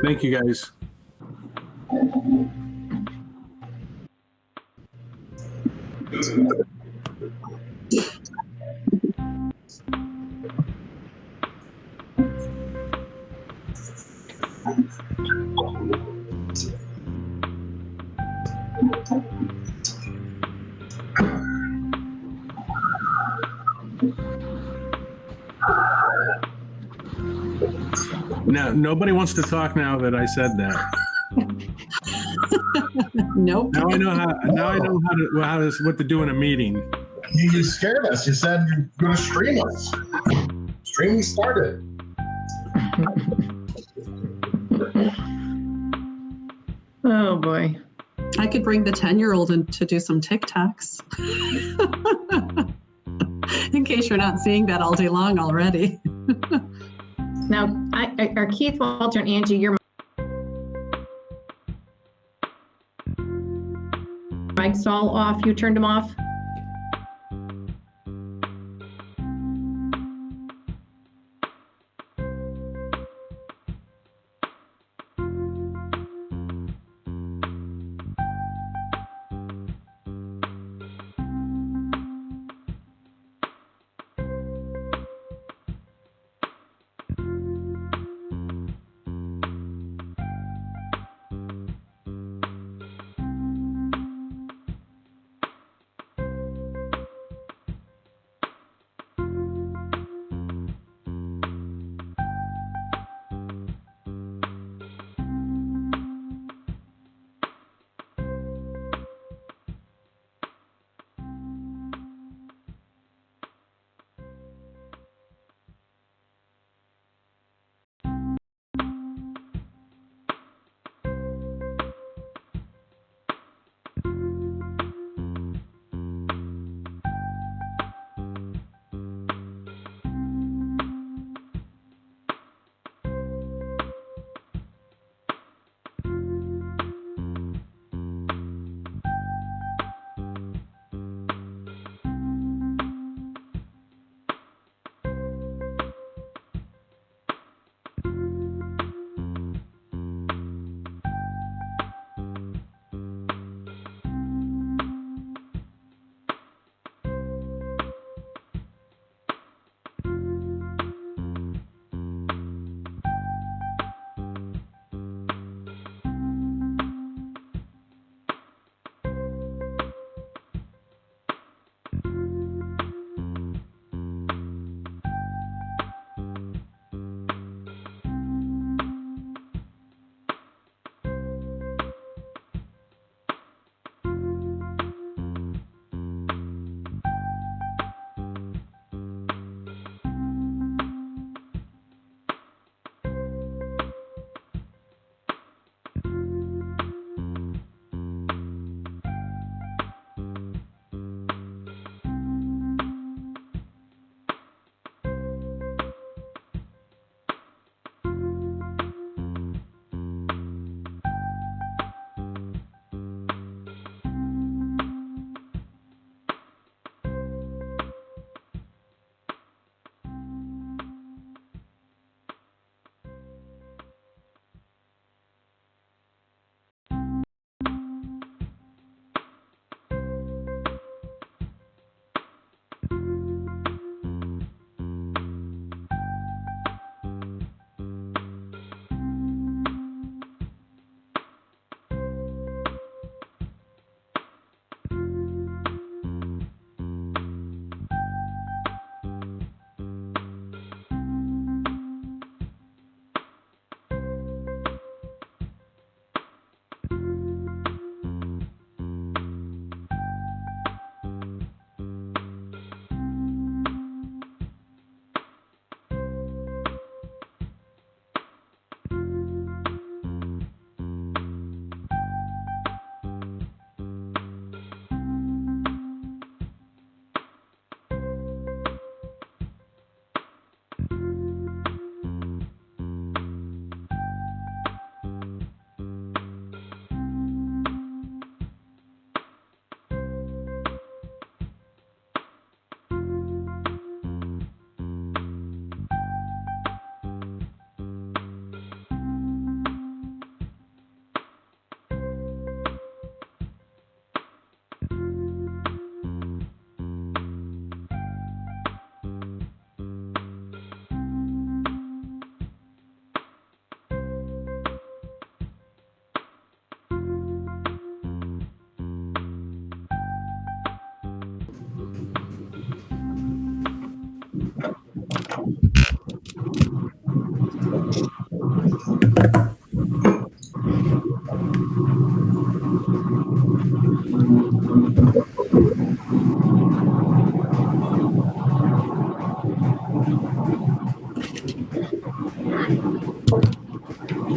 Thank you, guys. Now, nobody wants to talk now that I said that. Nope. Now I know what to do in a meeting. You scared us. You said you're going to stream us. Streaming started. Oh boy. I could bring the 10-year-old in to do some TikToks. In case you're not seeing that all day long already. Now, are Keith, Walter, and Angie, your mics all off? You turned them off?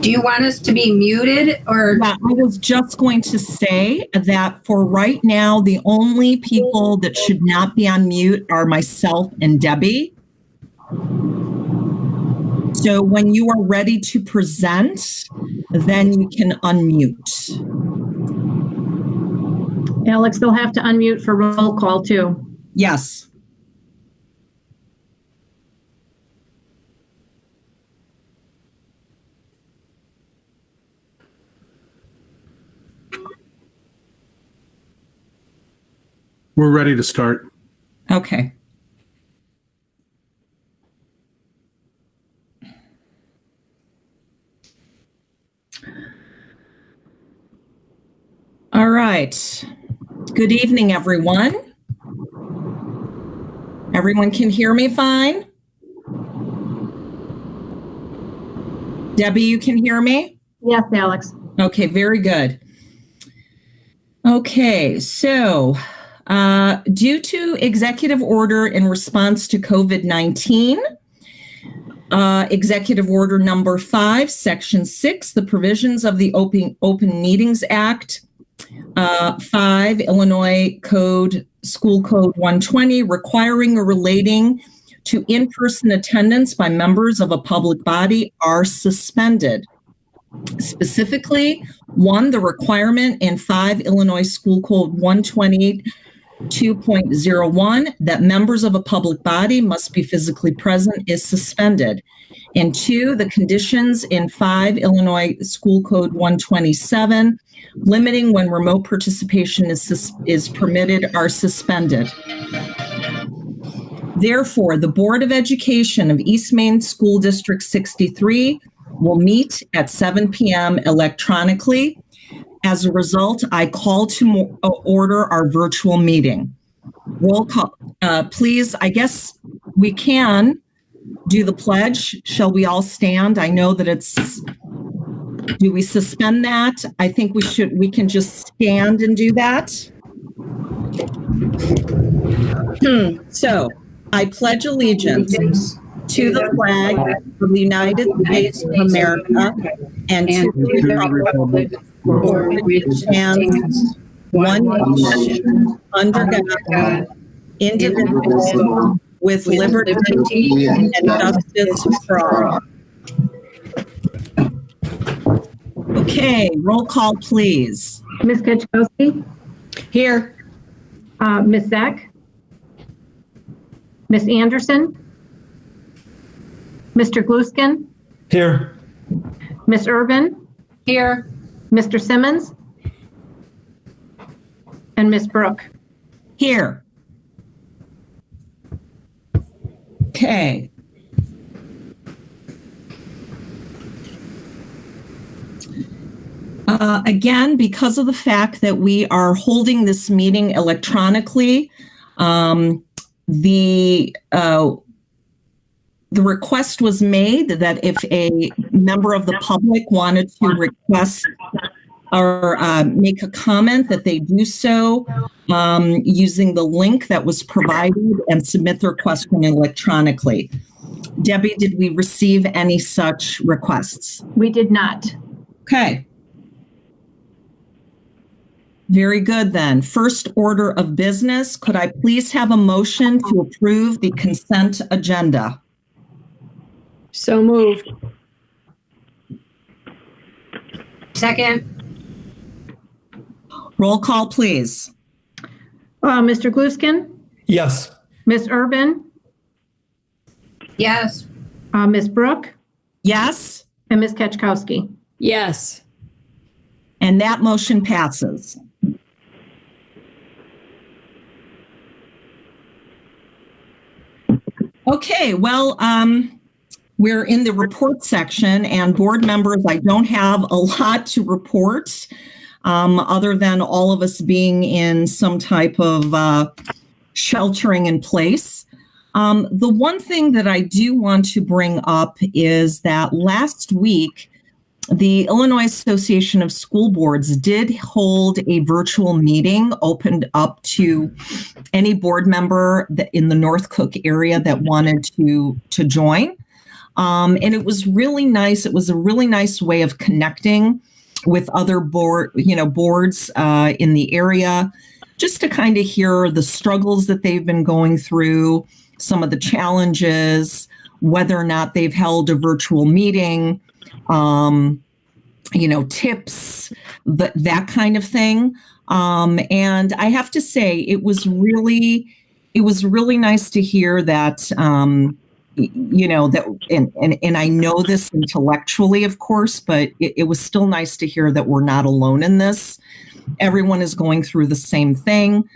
Do you want us to be muted or? Yeah, I was just going to say that for right now, the only people that should not be on mute are myself and Debbie. So when you are ready to present, then you can unmute. Alex, they'll have to unmute for roll call too. Yes. We're ready to start. Okay. All right. Good evening, everyone. Everyone can hear me fine? Debbie, you can hear me? Yes, Alex. Okay, very good. Okay, so due to executive order in response to COVID-19, Executive Order Number 5, Section 6, the provisions of the Open Meetings Act, 5, Illinois School Code 120, requiring or relating to in-person attendance by members of a public body are suspended. Specifically, 1, the requirement in 5 Illinois School Code 120 2.01 that members of a public body must be physically present is suspended. And 2, the conditions in 5 Illinois School Code 127 limiting when remote participation is permitted are suspended. Therefore, the Board of Education of East Main School District 63 will meet at 7 p.m. electronically. As a result, I call to order our virtual meeting. Roll call. Please, I guess we can do the pledge. Shall we all stand? I know that do we suspend that? I think we can just stand and do that. So, I pledge allegiance to the flag of the United States of America and to the republic for which it stands, one nation, under God, indivisible, with liberty and justice for all. Okay, roll call, please. Ms. Kaczkowski? Here. Ms. Zek? Ms. Anderson? Mr. Gluskin? Here. Ms. Urban? Here. Mr. Simmons? And Ms. Brooke? Here. Okay. Again, because of the fact that we are holding this meeting electronically, the request was made that if a member of the public wanted to request or make a comment, that they do so using the link that was provided and submit their question electronically. Debbie, did we receive any such requests? We did not. Okay. Very good then. First order of business, could I please have a motion to approve the consent agenda? So moved. Second. Roll call, please. Mr. Gluskin? Yes. Ms. Urban? Yes. Ms. Brooke? Yes, And Ms. Kaczkowski? Yes. and that motion passes. Okay, well, we're in the report section, and board members, I don't have a lot to report other than all of us being in some type of sheltering in place. The one thing that I do want to bring up is that last week, the Illinois Association of School Boards did hold a virtual meeting opened up to any board member in the North Cook area that wanted to join. And it was really nice. It was a really nice way of connecting with other boards in the area, just to kind of hear the struggles that they've been going through, some of the challenges, whether or not they've held a virtual meeting, tips, that kind of thing. And I have to say, it was really nice to hear that, that, and I know this intellectually, of course, but it was still nice to hear that we're not alone in this. Everyone is going through the same thing.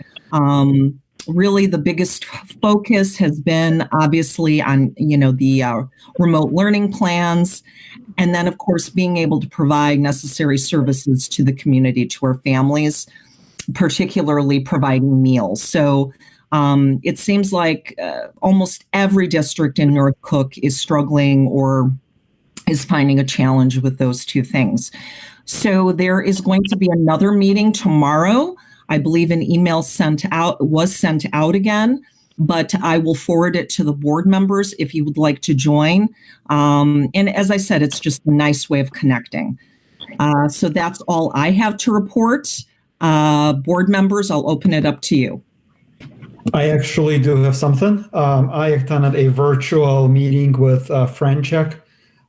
Really, the biggest focus has been obviously on, the remote learning plans. And then, of course, being able to provide necessary services to the community, to our families, particularly providing meals. So it seems like almost every district in North Cook is struggling or is finding a challenge with those two things. So there is going to be another meeting tomorrow. I believe an email was sent out again, but I will forward it to the board members if you would like to join. And as I said, it's just a nice way of connecting. So that's all I have to report. Board members, I'll open it up to you. I actually do have something. I attended a virtual meeting with Franchek.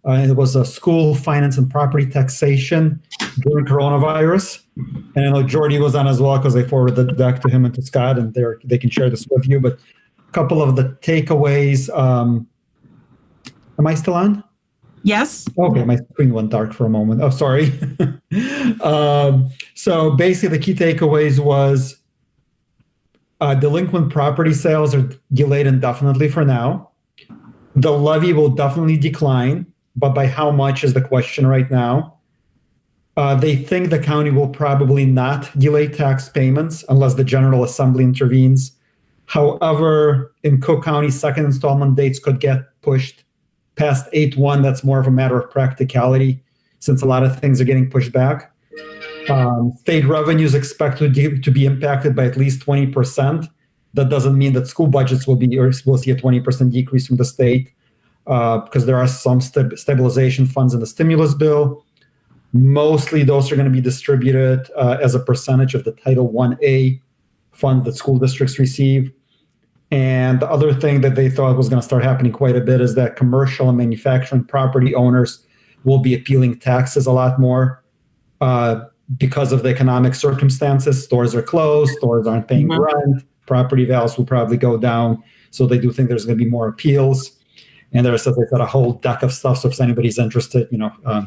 It was a school finance and property taxation during coronavirus. And I know Jordy was on as well because I forwarded the deck to him and to Scott, and they can share this with you. But a couple of the takeaways. Am I still on? Yes. Okay, my screen went dark for a moment. Oh, sorry. So basically the key takeaways was delinquent property sales are delayed indefinitely for now. The levy will definitely decline, but by how much is the question right now. They think the county will probably not delay tax payments unless the General Assembly intervenes. However, in Cook County, second installment dates could get pushed past 8/1. That's more of a matter of practicality since a lot of things are getting pushed back. State revenues expected to be impacted by at least 20%. That doesn't mean that school budgets will see a 20% decrease from the state because there are some stabilization funds in the stimulus bill. Mostly those are going to be distributed as a percentage of the Title 1A fund that school districts receive. And the other thing that they thought was going to start happening quite a bit is that commercial and manufacturing property owners will be appealing taxes a lot more because of the economic circumstances. Stores are closed, stores aren't paying rent, property values will probably go down. So they do think there's going to be more appeals. And there's, as I said, a whole deck of stuff. So if anybody's interested,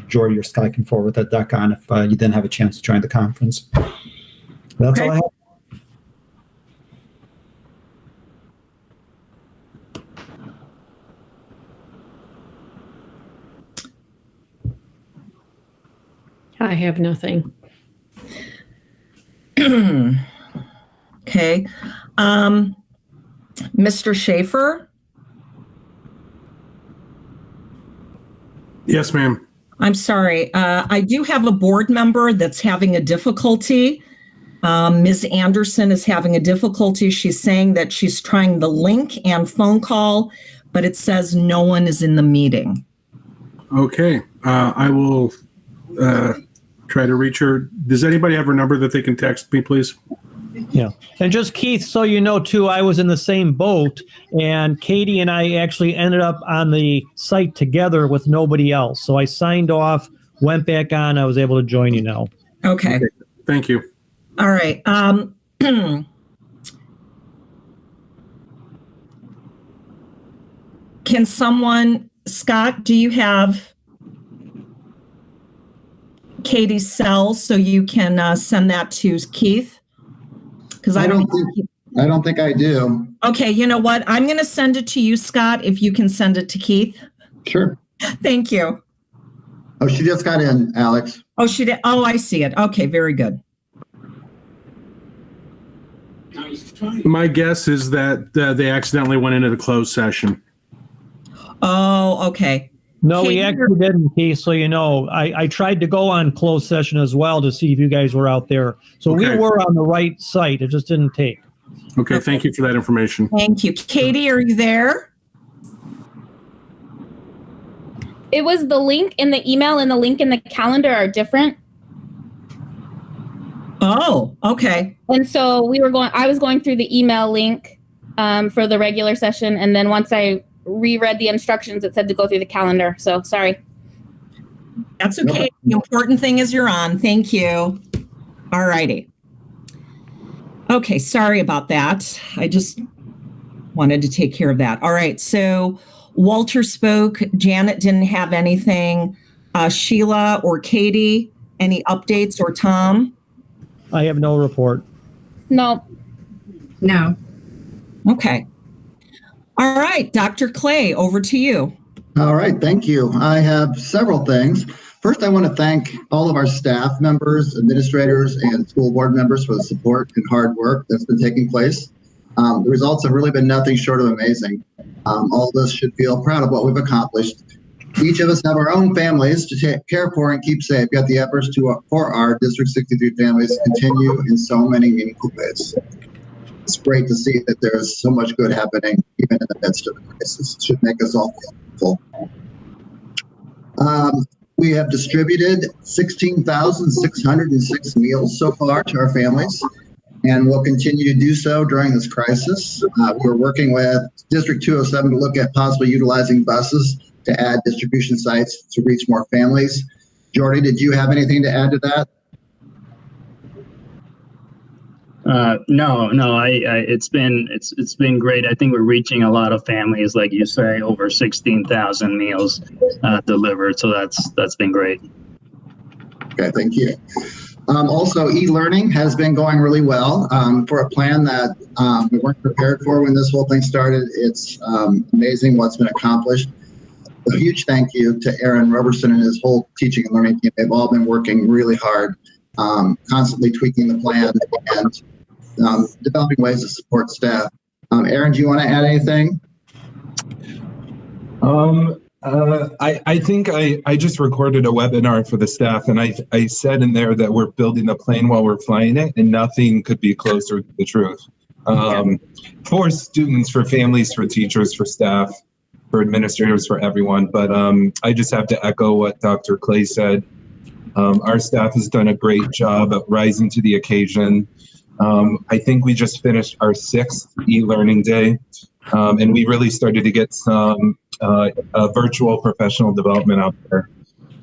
Jordy or Scott can forward that deck on if you didn't have a chance to join the conference. That's all I have. I have nothing. Okay. Mr. Schaefer? Yes, ma'am. I'm sorry. I do have a board member that's having a difficulty. Ms. Anderson is having a difficulty. She's saying that she's trying the link and phone call, but it says no one is in the meeting. Okay. I will try to reach her. Does anybody have her number that they can text me, please? Yeah. And just Keith, so you know, too, I was in the same boat, and Katie and I actually ended up on the site together with nobody else. So I signed off, went back on. I was able to join you now. Okay. Thank you. All right. Can someone, Scott, do you have Katie's cell so you can send that to Keith? Because I don't think I do. Okay, you know what? I'm going to send it to you, Scott, if you can send it to Keith. Sure. Thank you. Oh, she just got in, Alex. Oh, she did. Oh, I see it. Okay, very good. My guess is that they accidentally went into the closed session. Oh, okay. No, we actually didn't, Keith, so you know. I tried to go on closed session as well to see if you guys were out there. So we were on the right site. It just didn't take. Okay, thank you for that information. Thank you. Katie, are you there? it was the link in the email and the link in the calendar are different. Oh, okay. And so I was going through the email link for the regular session. And then once I reread the instructions, it said to go through the calendar. So sorry. That's okay. The important thing is you're on. Thank you. All righty. Okay, sorry about that. I just wanted to take care of that. All right, so Walter spoke. Janet didn't have anything. Sheila or Katie, any updates, or Tom? I have no report. No. No. Okay. All right, Dr. Clay, over to you. All right, thank you. I have several things. First, I want to thank all of our staff members, administrators, and school board members for the support and hard work that's been taking place. The results have really been nothing short of amazing. All of us should feel proud of what we've accomplished. Each of us have our own families to take care for and keep safe, yet the efforts for our District 63 families continue in so many meaningful ways. It's great to see that there is so much good happening even in the midst of the crisis. It should make us all feel hopeful. We have distributed 16,606 meals so far to our families, and will continue to do so during this crisis. We're working with District 207 to look at possibly utilizing buses to add distribution sites to reach more families. Jordy, did you have anything to add to that? No. It's been great. I think we're reaching a lot of families, like you say, over 16,000 meals delivered. So that's been great. Okay, thank you. Also, e-learning has been going really well for a plan that we weren't prepared for when this whole thing started. It's amazing what's been accomplished. A huge thank you to Aaron Roberson and his whole teaching and learning team. They've all been working really hard, constantly tweaking the plan and developing ways to support staff. Aaron, do you want to add anything? I think I just recorded a webinar for the staff, and I said in there that we're building the plane while we're flying it, and nothing could be closer to the truth. For students, for families, for teachers, for staff, for administrators, for everyone. But I just have to echo what Dr. Clay said. Our staff has done a great job at rising to the occasion. I think we just finished our 6th e-learning day, and we really started to get some virtual professional development out there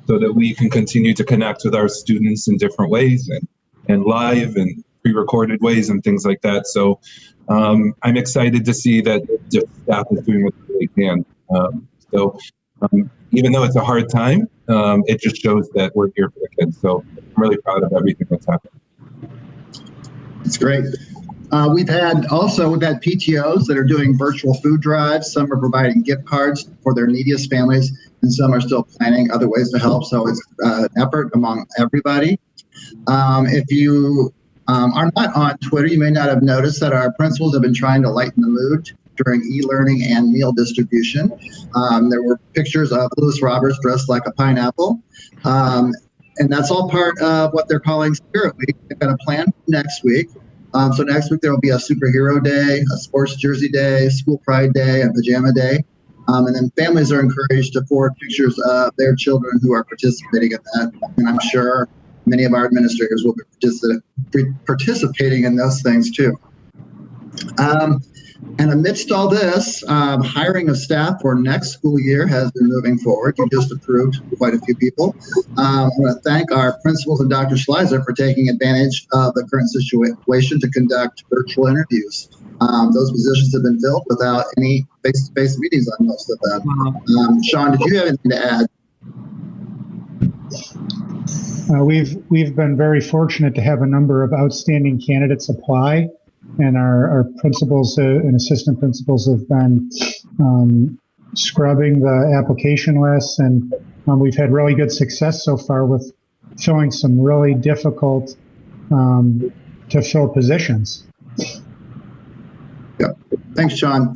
so that we can continue to connect with our students in different ways and live and pre-recorded ways and things like that. So I'm excited to see that the staff is doing what they can. Even though it's a hard time, it just shows that we're here for the kids. So I'm really proud of everything that's happened. It's great. We've had PTOs that are doing virtual food drives. Some are providing gift cards for their neediest families, and some are still planning other ways to help. So it's an effort among everybody. If you are not on Twitter, you may not have noticed that our principals have been trying to lighten the mood during e-learning and meal distribution. There were pictures of Lewis Roberts dressed like a pineapple. And that's all part of what they're calling Spirit Week. They've got a plan for next week. So next week there will be a superhero day, a sports jersey day, school pride day, and pajama day. And then families are encouraged to forward pictures of their children who are participating in that. And I'm sure many of our administrators will be participating in those things too. And amidst all this, hiring of staff for next school year has been moving forward. You just approved quite a few people. I want to thank our principals and Dr. Schleiser for taking advantage of the current situation to conduct virtual interviews. Those positions have been filled without any face-to-face meetings on most of them. Sean, did you have anything to add? We've been very fortunate to have a number of outstanding candidates apply. And our principals and assistant principals have been scrubbing the application lists, and we've had really good success so far with filling some really difficult to fill positions. Yep. Thanks, Sean.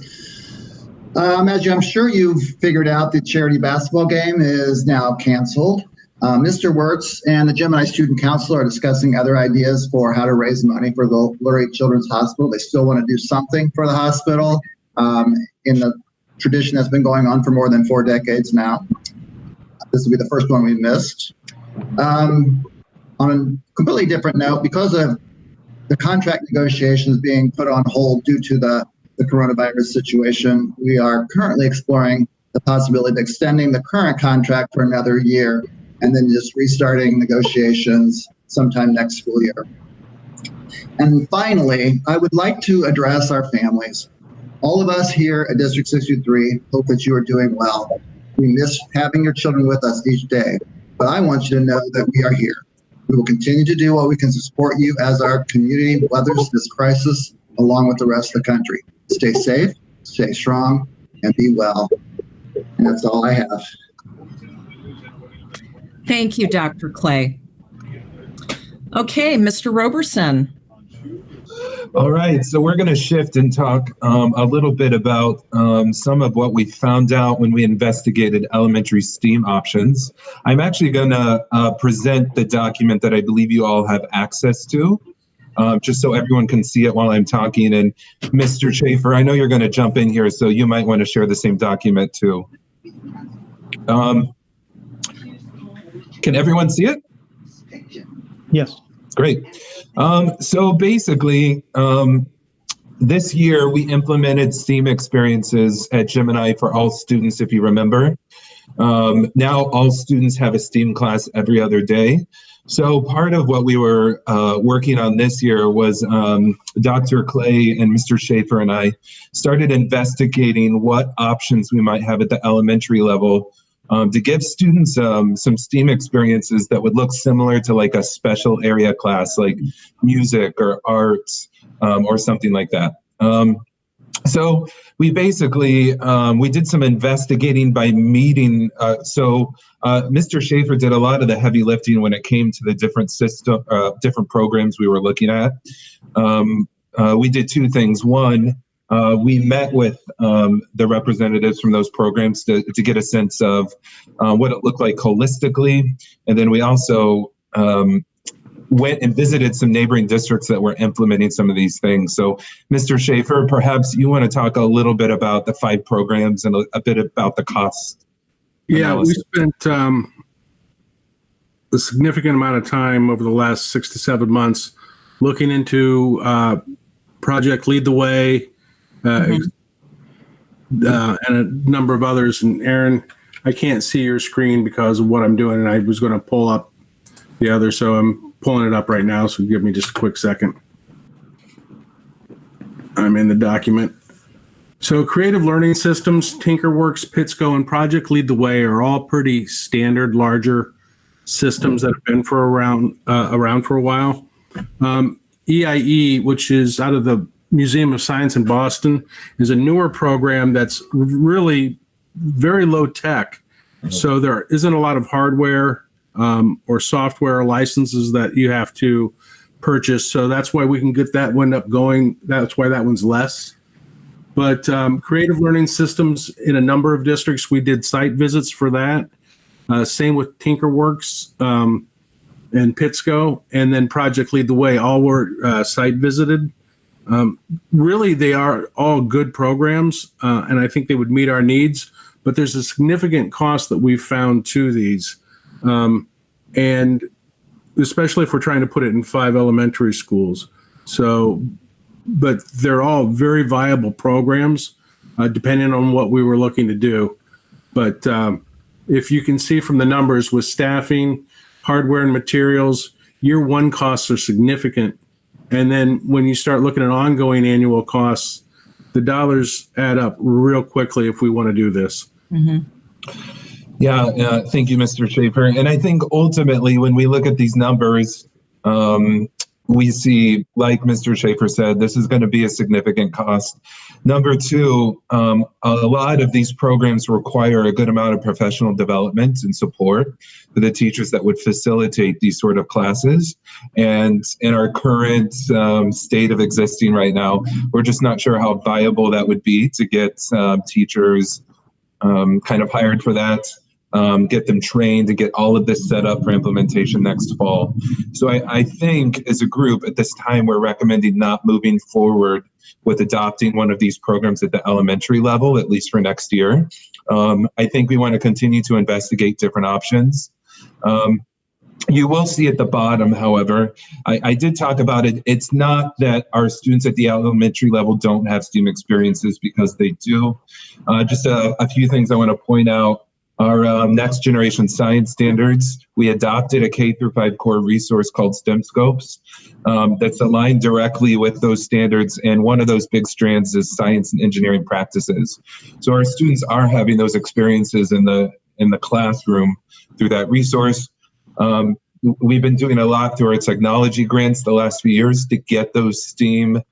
As I'm sure you've figured out, the charity basketball game is now canceled. Mr. Wirtz and the Gemini Student Council are discussing other ideas for how to raise money for the Lurie Children's Hospital. They still want to do something for the hospital in the tradition that's been going on for more than 4 decades now. This will be the first one we missed. On a completely different note, because of the contract negotiations being put on hold due to the coronavirus situation, we are currently exploring the possibility of extending the current contract for another year and then just restarting negotiations sometime next school year. And finally, I would like to address our families. All of us here at District 63 hope that you are doing well. We miss having your children with us each day, but I want you to know that we are here. We will continue to do what we can to support you as our community weathers this crisis along with the rest of the country. Stay safe, stay strong, and be well. And that's all I have. Thank you, Dr. Clay. Okay, Mr. Roberson. All right, so we're going to shift and talk a little bit about some of what we found out when we investigated elementary STEAM options. I'm actually going to present the document that I believe you all have access to, just so everyone can see it while I'm talking. And Mr. Schaefer, I know you're going to jump in here, so you might want to share the same document too. Can everyone see it? Yes. Great. So basically, this year we implemented STEAM experiences at Gemini for all students, if you remember. Now all students have a STEAM class every other day. So part of what we were working on this year was Dr. Clay and Mr. Schaefer and I started investigating what options we might have at the elementary level to give students some STEAM experiences that would look similar to like a special area class, like music or arts or something like that. So we basically, we did some investigating by meeting. Mr. Schaefer did a lot of the heavy lifting when it came to the different different programs we were looking at. We did two things. One, we met with the representatives from those programs to get a sense of what it looked like holistically. And then we also went and visited some neighboring districts that were implementing some of these things. So Mr. Schaefer, perhaps you want to talk a little bit about the 5 programs and a bit about the cost. Yeah, analysis. we spent a significant amount of time over the last 6 to 7 months looking into Project Lead the Way, and a number of others. And Aaron, I can't see your screen because of what I'm doing, and I was going to pull up the other, so I'm pulling it up right now, so give me just a quick second. I'm in the document. So Creative Learning Systems, TinkerWorks, Pitsco, and Project Lead the Way are all pretty standard, larger systems that have been around for a while. EIE, which is out of the Museum of Science in Boston, is a newer program that's really very low tech. So there isn't a lot of hardware or software licenses that you have to purchase. So that's why we can get that one up going. That's why that one's less. But Creative Learning Systems in a number of districts, we did site visits for that. Same with TinkerWorks and Pitsco, and then Project Lead the Way, all were site visited. Really, they are all good programs, and I think they would meet our needs, but there's a significant cost that we've found to these. And especially if we're trying to put it in 5 elementary schools. So, but they're all very viable programs, depending on what we were looking to do. But if you can see from the numbers with staffing, hardware and materials, year 1 costs are significant. And then when you start looking at ongoing annual costs, the dollars add up real quickly if we want to do this. Mm-hmm. Yeah, thank you, Mr. Schaefer. And I think ultimately when we look at these numbers, we see, like Mr. Schaefer said, this is going to be a significant cost. Number 2, a lot of these programs require a good amount of professional development and support for the teachers that would facilitate these sort of classes. And in our current state of existing right now, we're just not sure how viable that would be to get teachers kind of hired for that. get them trained, and get all of this set up for implementation next fall. So I think as a group at this time, we're recommending not moving forward with adopting one of these programs at the elementary level, at least for next year. I think we want to continue to investigate different options. You will see at the bottom, however, I did talk about it. It's not that our students at the elementary level don't have STEAM experiences, because they do. Just a few things I want to point out. Our next generation science standards, we adopted a K-5 core resource called STEM Scopes that's aligned directly with those standards. And one of those big strands is science and engineering practices. So our students are having those experiences in the classroom through that resource. We've been doing a lot through our technology grants the last few years to get those STEAM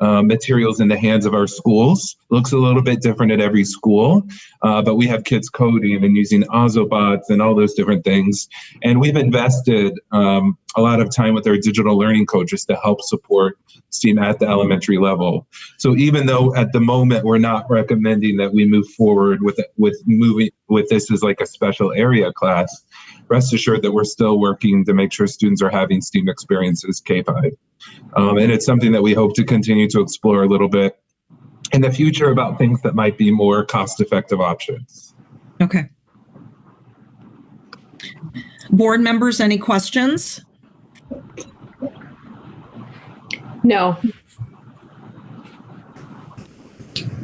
materials in the hands of our schools. Looks a little bit different at every school, but we have kids coding and using Ozobots and all those different things. And we've invested a lot of time with our digital learning coaches to help support STEAM at the elementary level. So even though at the moment we're not recommending that we move forward with moving with this as like a special area class, rest assured that we're still working to make sure students are having STEAM experiences K-5. And it's something that we hope to continue to explore a little bit in the future about things that might be more cost-effective options. Okay. Board members, any questions? No.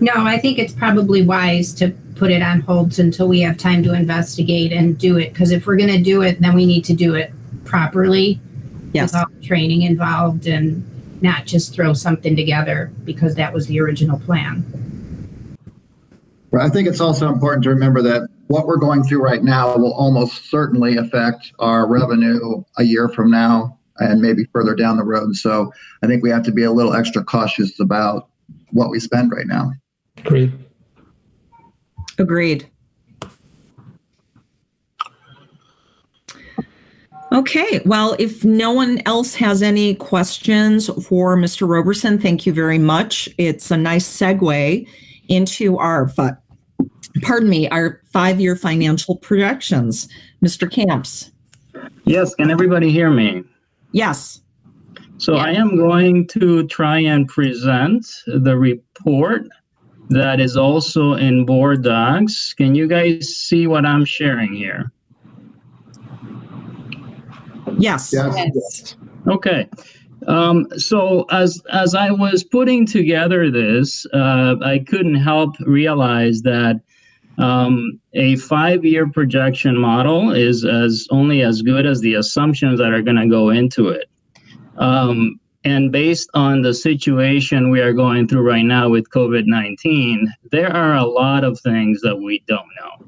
No, I think it's probably wise to put it on hold until we have time to investigate and do it. Because if we're going to do it, then we need to do it properly. Yes. With all the training involved, and not just throw something together because that was the original plan. Well, I think it's also important to remember that what we're going through right now will almost certainly affect our revenue a year from now and maybe further down the road. So I think we have to be a little extra cautious about what we spend right now. Agreed. Agreed. Okay, well, if no one else has any questions for Mr. Roberson, thank you very much. It's a nice segue into our 5-year financial projections. Mr. Camps. Yes, can everybody hear me? Yes. So I am going to try and present the report that is also in board docs. Can you guys see what I'm sharing here? Yes. Yes. Okay. So as I was putting together this, I couldn't help realize that a 5-year projection model is only as good as the assumptions that are going to go into it. And based on the situation we are going through right now with COVID-19, there are a lot of things that we don't know.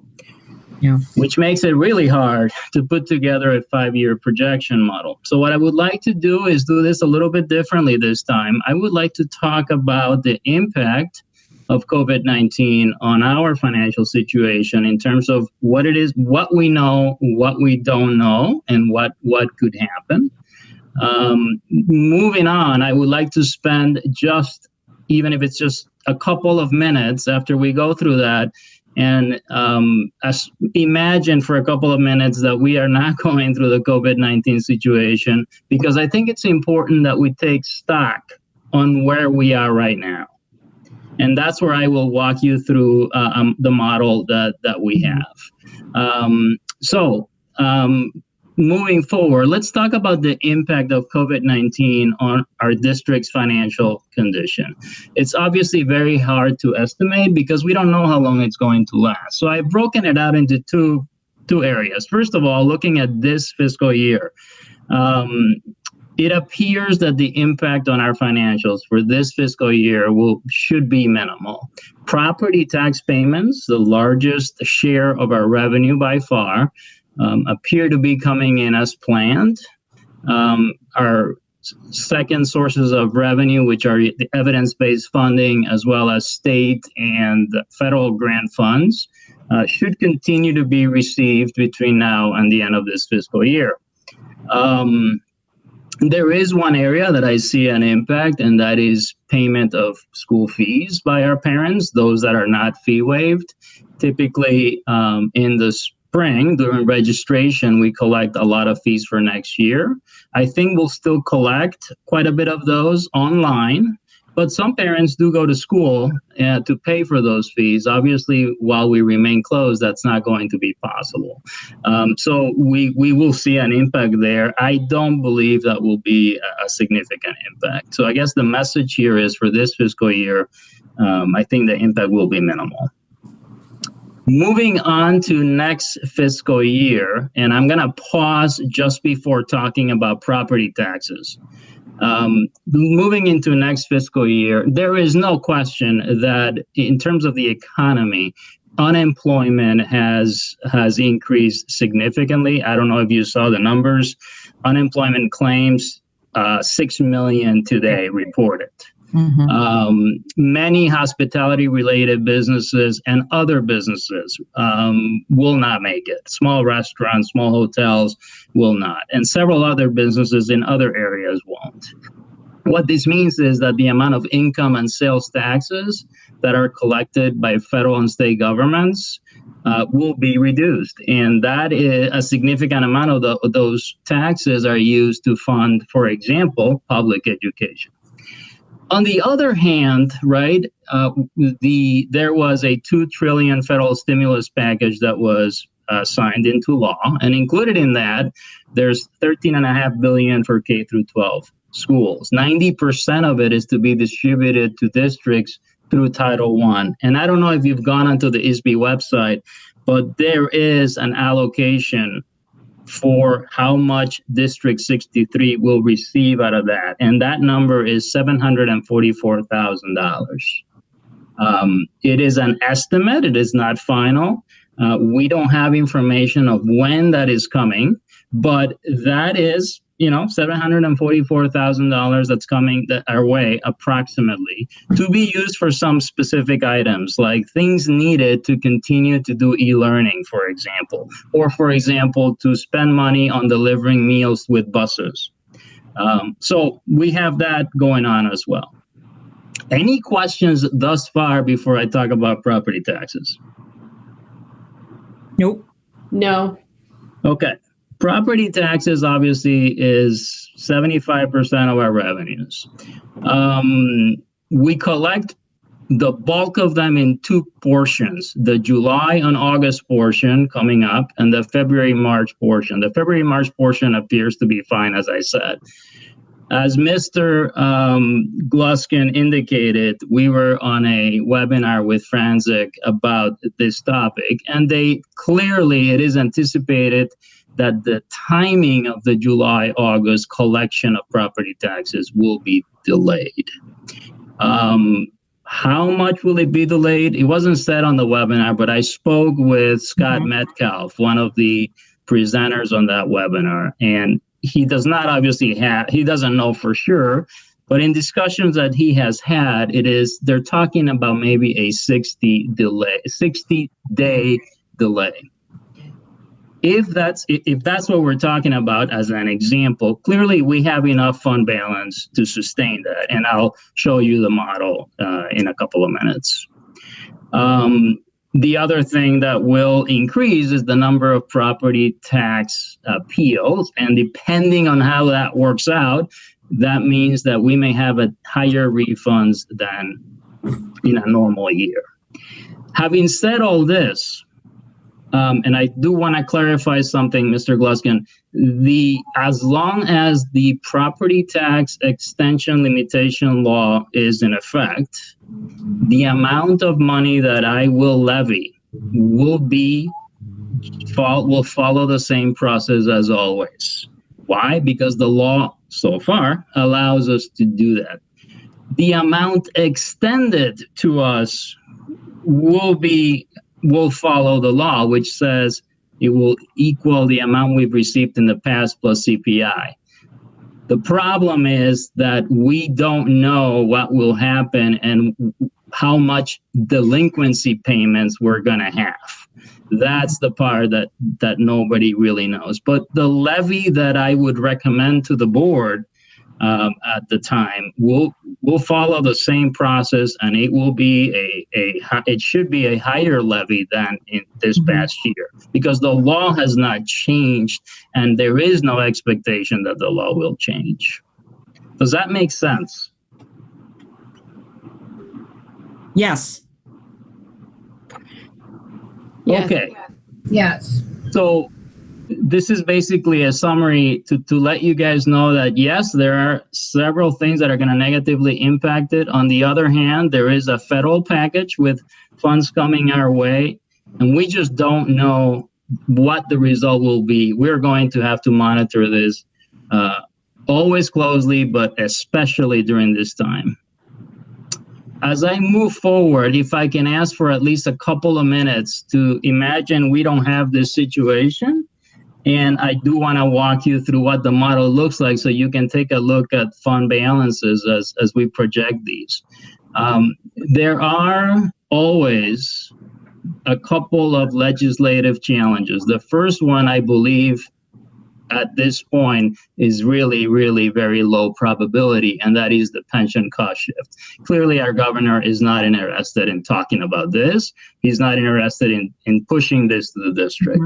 Yeah. Which makes it really hard to put together a 5-year projection model. So what I would like to do is do this a little bit differently this time. I would like to talk about the impact of COVID-19 on our financial situation in terms of what it is, what we know, what we don't know, and what could happen. Moving on, I would like to spend just, even if it's just a couple of minutes after we go through that, and imagine for a couple of minutes that we are not going through the COVID-19 situation, because I think it's important that we take stock on where we are right now. And that's where I will walk you through the model that we have. Moving forward, let's talk about the impact of COVID-19 on our district's financial condition. It's obviously very hard to estimate because we don't know how long it's going to last. So I've broken it out into two areas. First of all, looking at this fiscal year, it appears that the impact on our financials for this fiscal year should be minimal. Property tax payments, the largest share of our revenue by far, appear to be coming in as planned. Our second sources of revenue, which are the evidence-based funding as well as state and federal grant funds, should continue to be received between now and the end of this fiscal year. There is one area that I see an impact, and that is payment of school fees by our parents, those that are not fee waived. Typically in the spring during registration, we collect a lot of fees for next year. I think we'll still collect quite a bit of those online, but some parents do go to school to pay for those fees. Obviously, while we remain closed, that's not going to be possible. So we will see an impact there. I don't believe that will be a significant impact. So I guess the message here is for this fiscal year, I think the impact will be minimal. Moving on to next fiscal year, and I'm going to pause just before talking about property taxes. Moving into next fiscal year, there is no question that in terms of the economy, unemployment has increased significantly. I don't know if you saw the numbers. Unemployment claims, 6 million today reported. Many hospitality-related businesses and other businesses will not make it. Small restaurants, small hotels will not. And several other businesses in other areas won't. What this means is that the amount of income and sales taxes that are collected by federal and state governments will be reduced. And that is a significant amount of those taxes are used to fund, for example, public education. On the other hand, right, there was a $2 trillion federal stimulus package that was signed into law, and included in that, there's $13.5 billion for K through 12 schools. 90% of it is to be distributed to districts through Title I. And I don't know if you've gone onto the ISB website, but there is an allocation for how much District 63 will receive out of that. And that number is $744,000. It is an estimate. It is not final. We don't have information of when that is coming, but that is, $744,000 that's coming our way approximately to be used for some specific items, like things needed to continue to do e-learning, for example, or for example, to spend money on delivering meals with buses. So we have that going on as well. Any questions thus far before I talk about property taxes? Nope. No. Okay. Property taxes obviously is 75% of our revenues. We collect the bulk of them in two portions, the July and August portion coming up and the February-March portion. The February-March portion appears to be fine, as I said. As Mr. Gluskin indicated, we were on a webinar with Franzik about this topic, and it is anticipated that the timing of the July-August collection of property taxes will be delayed. How much will it be delayed? It wasn't said on the webinar, but I spoke with Scott Metcalf, one of the presenters on that webinar, and he does not he doesn't know for sure, but in discussions that he has had, they're talking about maybe a 60-day delay. If that's what we're talking about as an example, clearly we have enough fund balance to sustain that, and I'll show you the model in a couple of minutes. The other thing that will increase is the number of property tax appeals, and depending on how that works out, that means that we may have higher refunds than in a normal year. Having said all this, and I do want to clarify something, Mr. Gluskin. As long as the property tax extension limitation law is in effect, the amount of money that I will levy will follow the same process as always. Why? Because the law so far allows us to do that. The amount extended to us will follow the law, which says it will equal the amount we've received in the past plus CPI. The problem is that we don't know what will happen and how much delinquency payments we're going to have. That's the part that nobody really knows. But the levy that I would recommend to the board at the time. We'll follow the same process, and it will be it should be a higher levy than in this past year, because the law has not changed, and there is no expectation that the law will change. Does that make sense? Yes. Okay. Yes. So this is basically a summary to let you guys know that, yes, there are several things that are going to negatively impact it. On the other hand, there is a federal package with funds coming our way, and we just don't know what the result will be. We're going to have to monitor this always closely, but especially during this time. As I move forward, if I can ask for at least a couple of minutes to imagine we don't have this situation, and I do want to walk you through what the model looks like so you can take a look at fund balances as we project these. There are always a couple of legislative challenges. The first one, I believe, at this point is really, really very low probability, and that is the pension cost shift. Clearly, our governor is not interested in talking about this. He's not interested in pushing this to the district.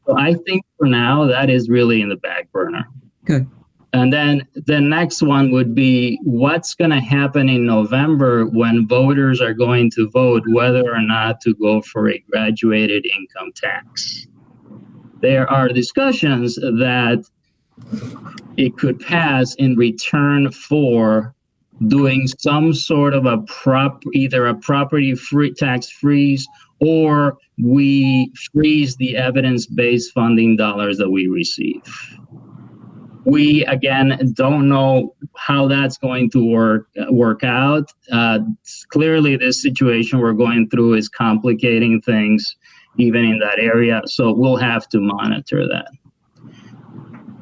So I think for now, that is really in the back burner. Good. And then the next one would be what's going to happen in November when voters are going to vote whether or not to go for a graduated income tax. There are discussions that it could pass in return for doing some sort of either a property tax freeze, or we freeze the evidence-based funding dollars that we receive. We, again, don't know how that's going to work out. Clearly, this situation we're going through is complicating things even in that area, so we'll have to monitor that.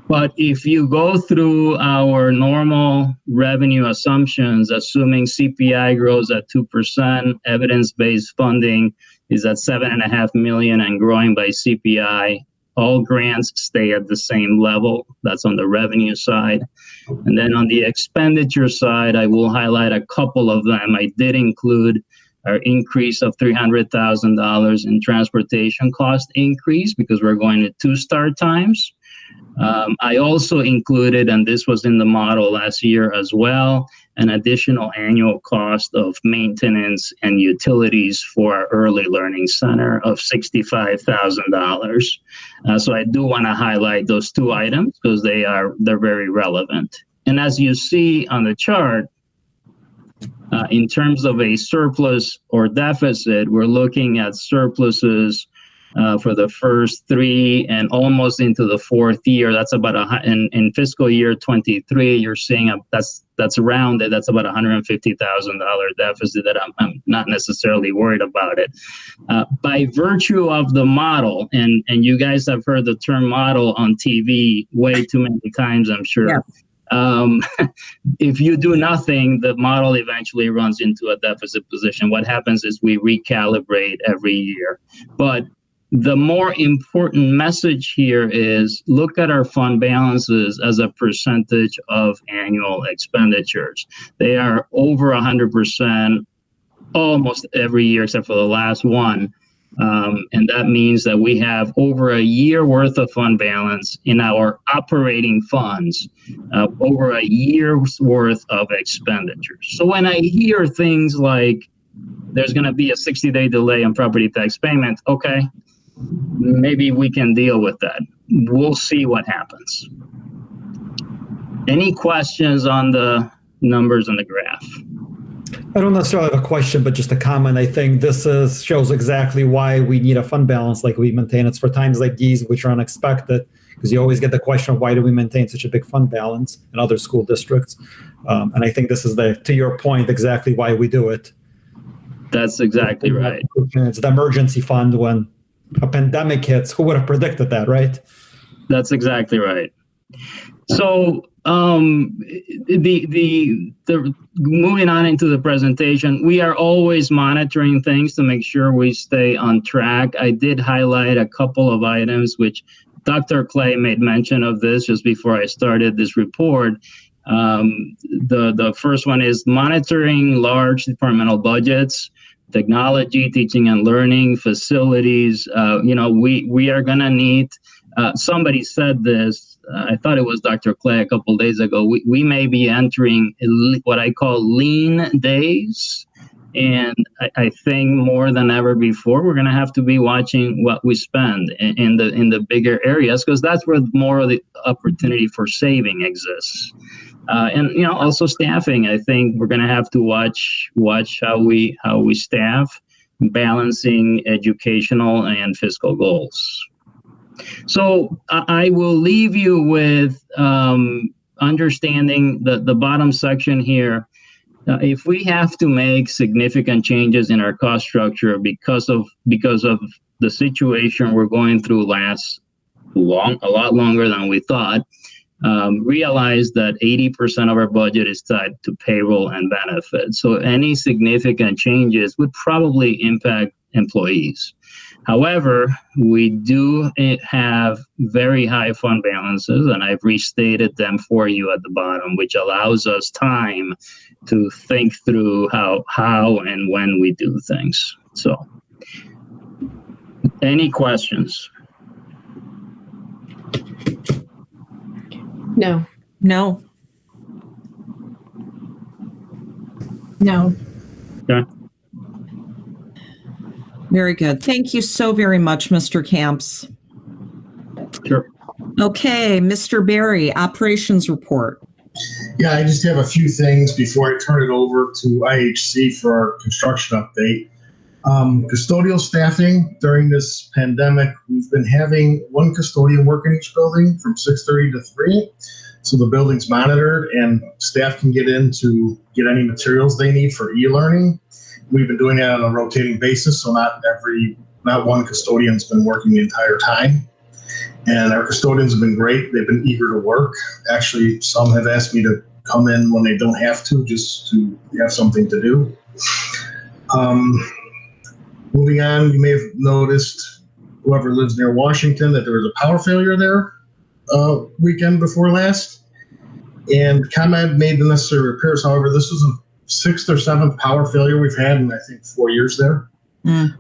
But if you go through our normal revenue assumptions, assuming CPI grows at 2%, evidence-based funding is at $7.5 million and growing by CPI, all grants stay at the same level. That's on the revenue side. And then on the expenditure side, I will highlight a couple of them. I did include our increase of $300,000 in transportation cost increase because we're going to 2 start times. I also included, and this was in the model last year as well, an additional annual cost of maintenance and utilities for our early learning center of $65,000. So I do want to highlight those 2 items because they're very relevant. And as you see on the chart, in terms of a surplus or deficit, we're looking at surpluses for the first 3 and almost into the 4th year. That's about in fiscal year 23. You're seeing that's rounded. That's about $150,000 deficit that I'm not necessarily worried about it. By virtue of the model, and you guys have heard the term model on TV way too many times, I'm sure. Yeah. If you do nothing, the model eventually runs into a deficit position. What happens is we recalibrate every year. But the more important message here is look at our fund balances as a percentage of annual expenditures. They are over 100% almost every year except for the last one. And that means that we have over a year worth of fund balance in our operating funds, over a year's worth of expenditures. So when I hear things like there's going to be a 60-day delay on property tax payment, okay, maybe we can deal with that. We'll see what happens. Any questions on the numbers on the graph? I don't necessarily have a question, but just a comment. I think this shows exactly why we need a fund balance like we maintain. It's for times like these, which are unexpected, because you always get the question of why do we maintain such a big fund balance in other school districts? And I think this is, to your point, exactly why we do it. That's exactly right. It's the emergency fund when a pandemic hits. Who would have predicted that, right? That's exactly right. So the moving on into the presentation, we are always monitoring things to make sure we stay on track. I did highlight a couple of items which Dr. Clay made mention of this just before I started this report. The first one is monitoring large departmental budgets, technology, teaching and learning, facilities. We are going to need, somebody said this, I thought it was Dr. Clay a couple days ago, we may be entering what I call lean days. And I think more than ever before, we're going to have to be watching what we spend in the bigger areas, because that's where more of the opportunity for saving exists. And also staffing. I think we're going to have to watch how we staff, balancing educational and fiscal goals. So I will leave you with understanding the bottom section here. If we have to make significant changes in our cost structure because of the situation we're going through a lot longer than we thought, realize that 80% of our budget is tied to payroll and benefits. So any significant changes would probably impact employees. However, we do have very high fund balances, and I've restated them for you at the bottom, which allows us time to think through how and when we do things. So, any questions? No. No. No. Okay. Very good. Thank you so very much, Mr. Camps. Sure. Okay, Mr. Barry, operations report. Yeah, I just have a few things before I turn it over to IHC for our construction update. Custodial staffing during this pandemic, we've been having one custodian work in each building from 6:30 to 3. So the building's monitored and staff can get in to get any materials they need for e-learning. We've been doing that on a rotating basis, so not one custodian's been working the entire time. And our custodians have been great. They've been eager to work. Actually, some have asked me to come in when they don't have to, just to have something to do. Moving on, you may have noticed, whoever lives near Washington, that there was a power failure there weekend before last. And ComEd made the necessary repairs. However, this was a 6th or 7th power failure we've had in, I think, 4 years there.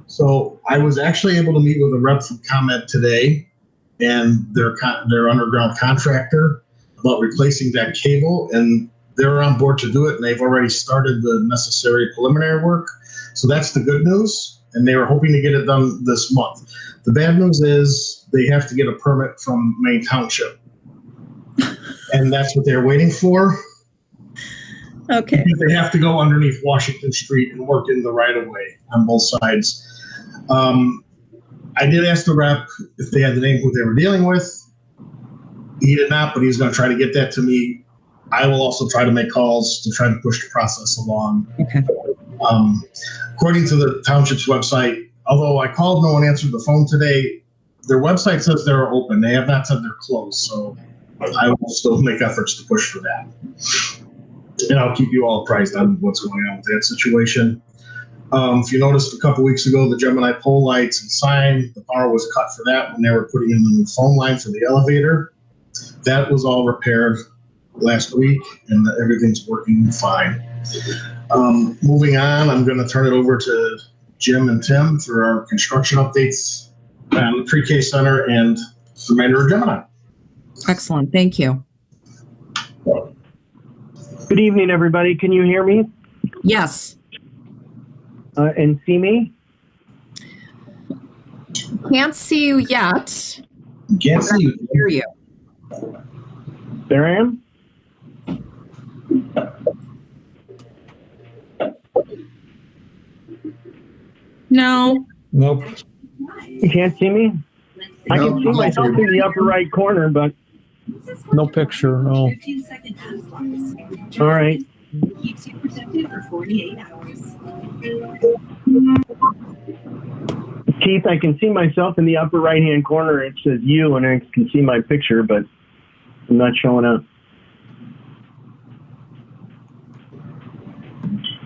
So I was actually able to meet with a rep from ComEd today and their underground contractor about replacing that cable, and they're on board to do it, and they've already started the necessary preliminary work. So that's the good news, and they were hoping to get it done this month. The bad news is they have to get a permit from Maine Township, and that's what they're waiting for. Okay. They have to go underneath Washington Street and work in the right-of-way on both sides. I did ask the rep if they had the name who they were dealing with. He did not, but he's going to try to get that to me. I will also try to make calls to try to push the process along. Okay. According to the township's website, although I called, no one answered the phone today. Their website says they're open. They have not said they're closed, so I will still make efforts to push for that. And I'll keep you all apprised on what's going on with that situation. If you noticed a couple weeks ago, the Gemini pole lights and sign, the power was cut for that when they were putting in the new phone line for the elevator. That was all repaired last week, and everything's working fine. Moving on, I'm going to turn it over to Jim and Tim for our construction updates on the pre-K center and the remainder of Gemini. Excellent. Thank you. Good evening, everybody. Can you hear me? Yes. And see me? Can't see you yet. Can't see you. Hear you. There I am. No. Nope. You can't see me? I can see myself in the upper right corner, but no picture. No. All right. Keeps you protected for 48 hours. Keith, I can see myself in the upper right-hand corner. It says you, and I can see my picture, but I'm not showing up.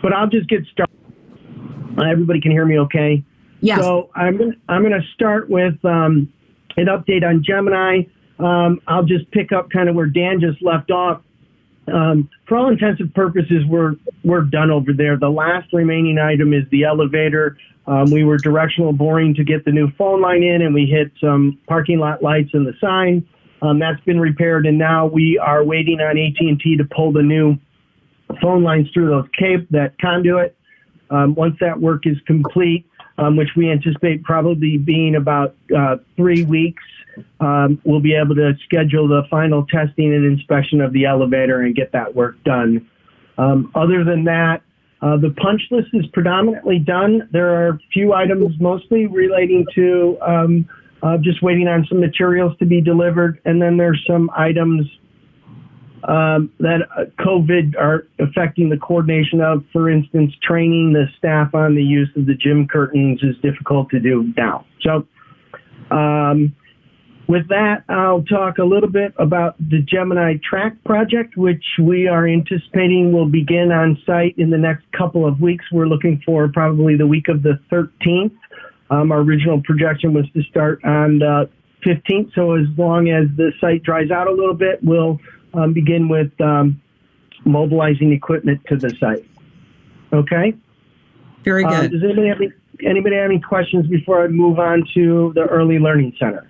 But I'll just get started. Everybody can hear me okay? Yes. So I'm gonna start with an update on Gemini. I'll just pick up kind of where Dan just left off. For all intensive purposes, we're done over there. The last remaining item is the elevator. We were directional boring to get the new phone line in, and we hit some parking lot lights and the sign. That's been repaired, and now we are waiting on AT&T to pull the new phone lines through that conduit. Once that work is complete, which we anticipate probably being about 3 weeks, we'll be able to schedule the final testing and inspection of the elevator and get that work done. Other than that, the punch list is predominantly done. There are a few items mostly relating to just waiting on some materials to be delivered. And then there's some items that COVID are affecting the coordination of. For instance, training the staff on the use of the gym curtains is difficult to do now. So with that, I'll talk a little bit about the Gemini track project, which we are anticipating will begin on site in the next couple of weeks. We're looking for probably the week of the 13th. Our original projection was to start on the 15th. So as long as the site dries out a little bit, we'll begin with mobilizing equipment to the site. Okay? Very good. Does anybody have any questions before I move on to the Early Learning Center?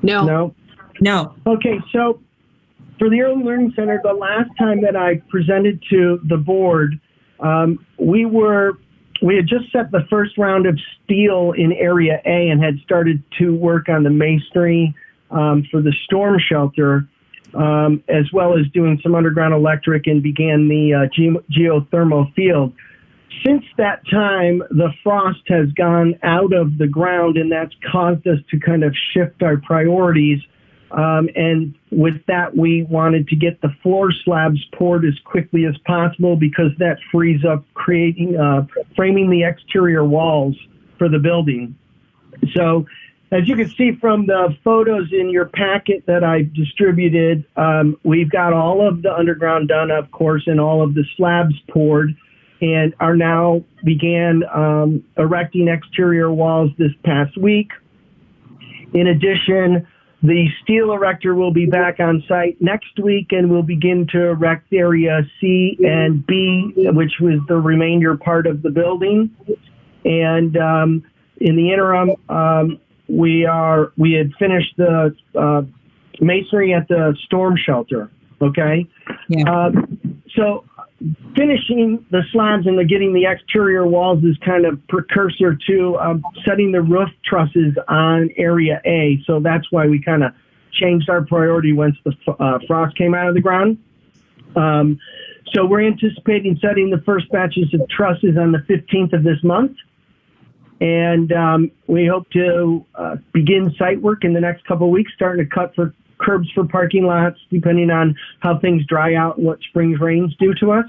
No. Okay, so for the Early Learning Center, the last time that I presented to the board, we had just set the first round of steel in Area A and had started to work on the masonry for the storm shelter, as well as doing some underground electric, and began the geothermal field. Since that time, the frost has gone out of the ground, and that's caused us to kind of shift our priorities. And with that, we wanted to get the floor slabs poured as quickly as possible, because that frees up framing the exterior walls for the building. So as you can see from the photos in your packet that I distributed, we've got all of the underground done, of course, and all of the slabs poured, and are now began erecting exterior walls this past week. In addition, the steel erector will be back on site next week, and we'll begin to erect area C and B, which was the remainder part of the building. And in the interim, we had finished the masonry at the storm shelter. Okay. Yeah. So finishing the slabs and getting the exterior walls is kind of precursor to setting the roof trusses on Area A. So that's why we kind of changed our priority once the frost came out of the ground. So we're anticipating setting the first batches of trusses on the 15th of this month. And we hope to begin site work in the next couple of weeks, starting to cut for curbs for parking lots, depending on how things dry out and what spring's rains do to us.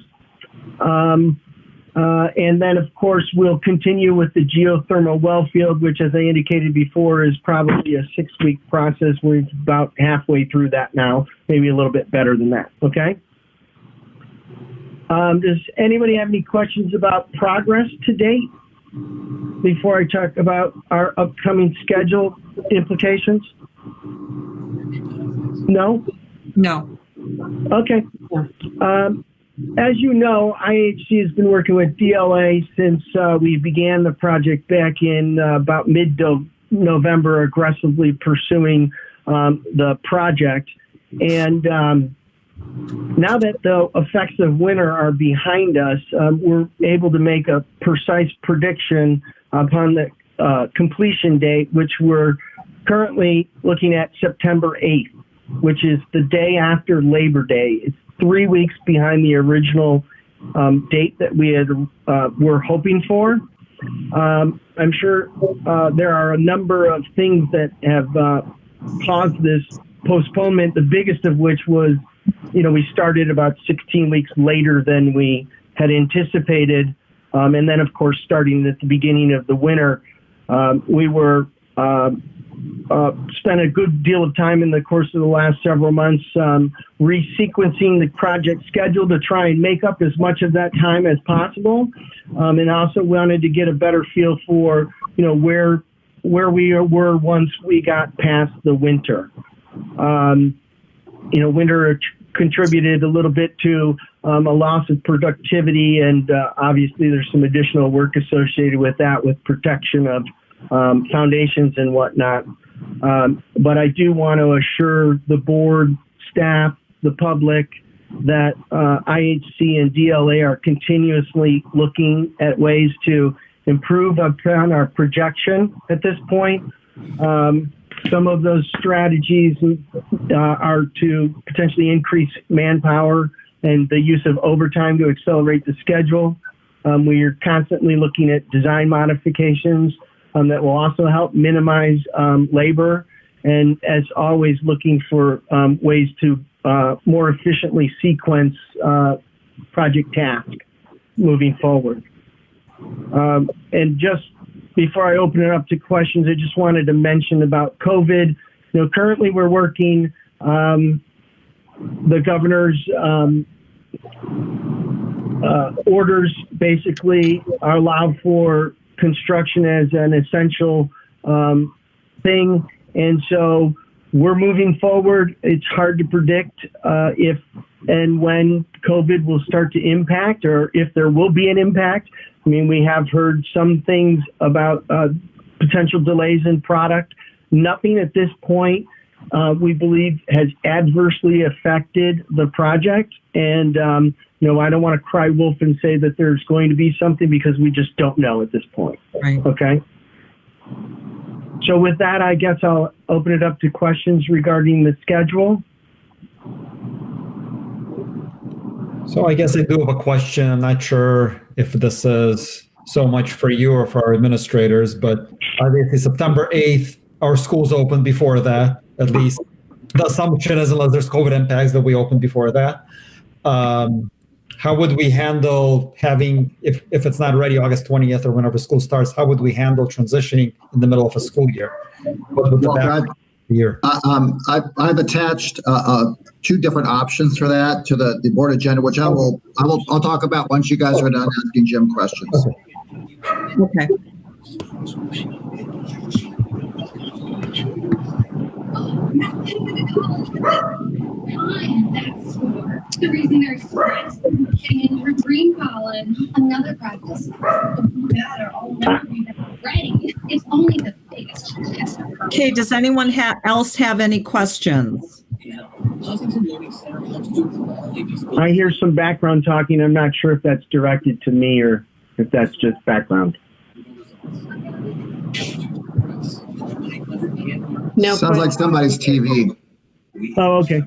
And then, of course, we'll continue with the geothermal well field, which, as I indicated before, is probably a 6-week process. We're about halfway through that now, maybe a little bit better than that. Okay. Does anybody have any questions about progress to date before I talk about our upcoming schedule implications? No? No. Okay. As you know, IHC has been working with DLA since we began the project back in about mid-November, aggressively pursuing the project. And now that the effects of winter are behind us, we're able to make a precise prediction upon the completion date, which we're currently looking at September 8th, which is the day after Labor Day. It's 3 weeks behind the original date that we were hoping for. I'm sure there are a number of things that have caused this postponement, the biggest of which was, we started about 16 weeks later than we had anticipated. And then, of course, starting at the beginning of the winter, we were spent a good deal of time in the course of the last several months resequencing the project schedule to try and make up as much of that time as possible, and also wanted to get a better feel for where we were once we got past the winter. Winter contributed a little bit to a loss of productivity, and obviously there's some additional work associated with that, with protection of foundations and whatnot. But I do want to assure the board, staff, the public, that IHC and DLA are continuously looking at ways to improve upon our projection at this point. Some of those strategies are to potentially increase manpower and the use of overtime to accelerate the schedule. We are constantly looking at design modifications that will also help minimize labor, and as always looking for ways to more efficiently sequence project tasks moving forward. And just before I open it up to questions, I just wanted to mention about COVID. Currently we're working, the governor's orders basically are allowed for construction as an essential thing. And so we're moving forward. It's hard to predict if and when COVID will start to impact, or if there will be an impact. I mean, we have heard some things about potential delays in product. Nothing at this point we believe has adversely affected the project. And, I don't want to cry wolf and say that there's going to be something, because we just don't know at this point. Right. Okay. So with that, I guess I'll open it up to questions regarding the schedule. So I guess I do have a question. I'm not sure if this is so much for you or for our administrators, but obviously September 8th, our schools open before that, at least. The assumption is, unless there's COVID impacts, that we open before that. How would we handle having, if it's not ready August 20th or whenever school starts, how would we handle transitioning in the middle of a school year? I've attached two different options for that to the board agenda, which I'll talk about once you guys are done asking Jim questions. Okay. The reason they're stressed getting in for green pollen, another practice. Ready. It's only the biggest. Okay, does anyone else have any questions? I hear some background talking. I'm not sure if that's directed to me or if that's just background. No. Sounds like somebody's TV. Oh, okay.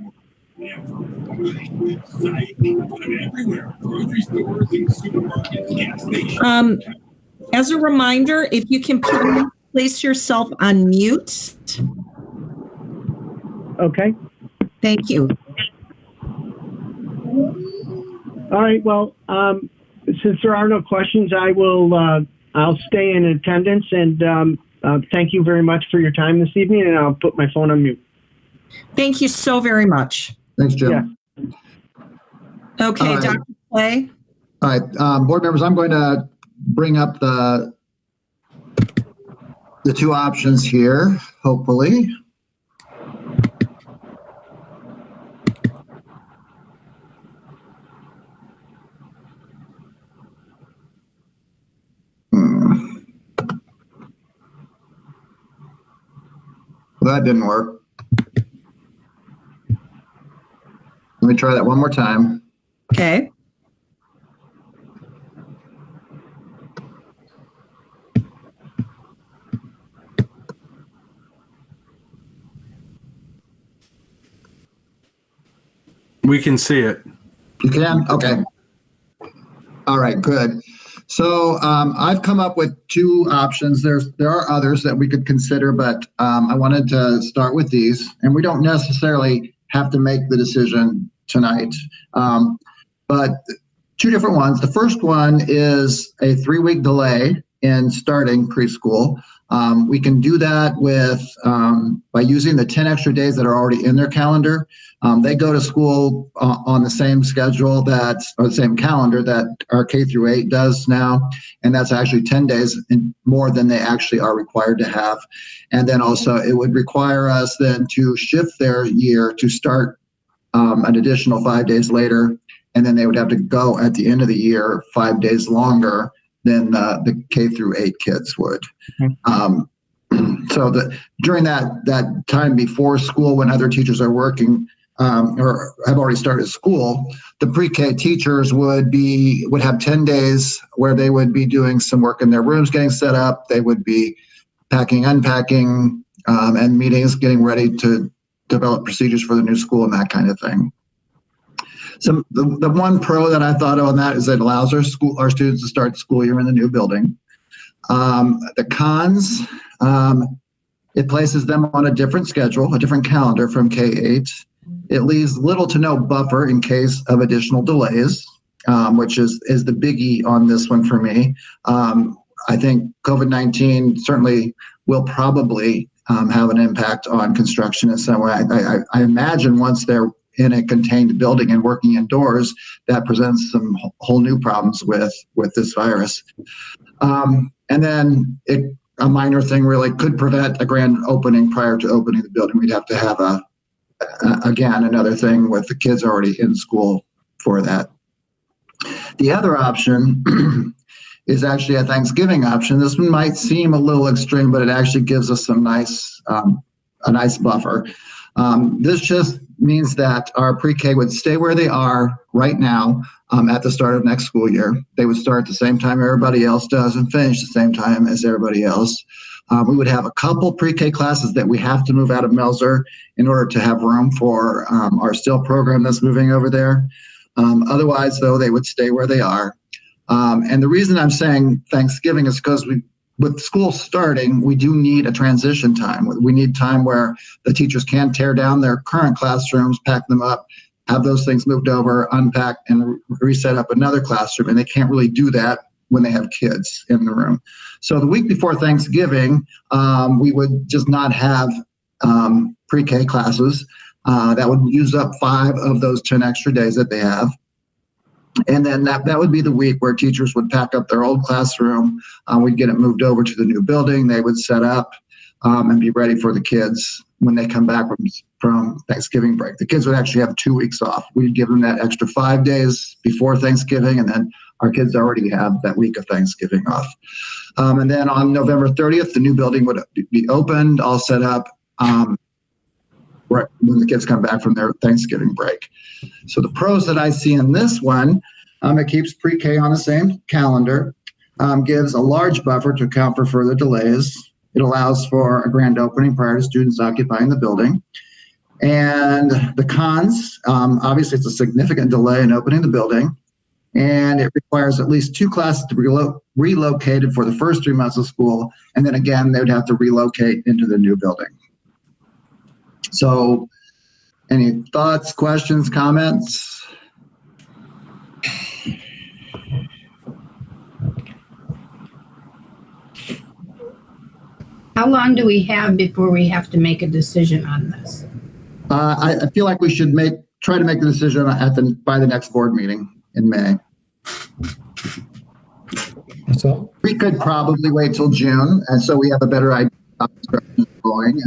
As a reminder, if you can please place yourself on mute. Okay. Thank you. All right. Well, since there are no questions, I'll stay in attendance, and thank you very much for your time this evening, and I'll put my phone on mute. Thank you so very much. Thanks, Jim. Yeah. Okay, right. Dr. Clay. All right, board members, I'm going to bring up the two options here, hopefully. Well, that didn't work. Let me try that one more time. Okay. We can see it. You can? Okay. All right, good. So I've come up with two options. There are others that we could consider, but I wanted to start with these. And we don't necessarily have to make the decision tonight. But two different ones. The first one is a 3-week delay in starting preschool. We can do that with by using the 10 extra days that are already in their calendar. They go to school on the same schedule or the same calendar that our K through 8 does now, and that's actually 10 days more than they actually are required to have. And then also it would require us then to shift their year to start an additional 5 days later, and then they would have to go at the end of the year 5 days longer than the K through 8 kids would. So during that time before school, when other teachers are working or have already started school, the pre-K teachers would have 10 days where they would be doing some work in their rooms, getting set up. They would be packing, unpacking, and meetings, getting ready to develop procedures for the new school and that kind of thing. So the one pro that I thought of on that is it allows our students to start the school year in the new building. The cons, it places them on a different schedule, a different calendar from K-8. It leaves little to no buffer in case of additional delays, which is the biggie on this one for me. I think COVID-19 certainly will probably have an impact on construction in some way. I imagine once they're in a contained building and working indoors, that presents some whole new problems with this virus. And then a minor thing really could prevent a grand opening prior to opening the building. We'd have to have again, another thing with the kids already in school for that. The other option is actually a Thanksgiving option. This one might seem a little extreme, but it actually gives us some a nice buffer. This just means that our pre-K would stay where they are right now at the start of next school year. They would start at the same time everybody else does and finish the same time as everybody else. We would have a couple pre-K classes that we have to move out of Melzer in order to have room for our STIL program that's moving over there. Otherwise, though, they would stay where they are. And the reason I'm saying Thanksgiving is because with school starting, we do need a transition time. We need time where the teachers can tear down their current classrooms, pack them up, have those things moved over, unpack, and reset up another classroom. And they can't really do that when they have kids in the room. So the week before Thanksgiving, we would just not have pre-K classes. That would use up 5 of those 10 extra days that they have. And then that would be the week where teachers would pack up their old classroom. We'd get it moved over to the new building. They would set up and be ready for the kids when they come back from Thanksgiving break. The kids would actually have 2 weeks off. We'd give them that extra 5 days before Thanksgiving, and then our kids already have that week of Thanksgiving off. And then on November 30th, the new building would be opened, all set up right when the kids come back from their Thanksgiving break. So the pros that I see in this one, it keeps pre-K on the same calendar, gives a large buffer to account for further delays. It allows for a grand opening prior to students occupying the building. And the cons, obviously it's a significant delay in opening the building, and it requires at least 2 classes to be relocated for the first 3 months of school, and then again, they would have to relocate into the new building. So any thoughts, questions, comments? How long do we have before we have to make a decision on this? I feel like we should try to make the decision by the next board meeting in May. So we could probably wait till June, and so we have a better idea of how construction is going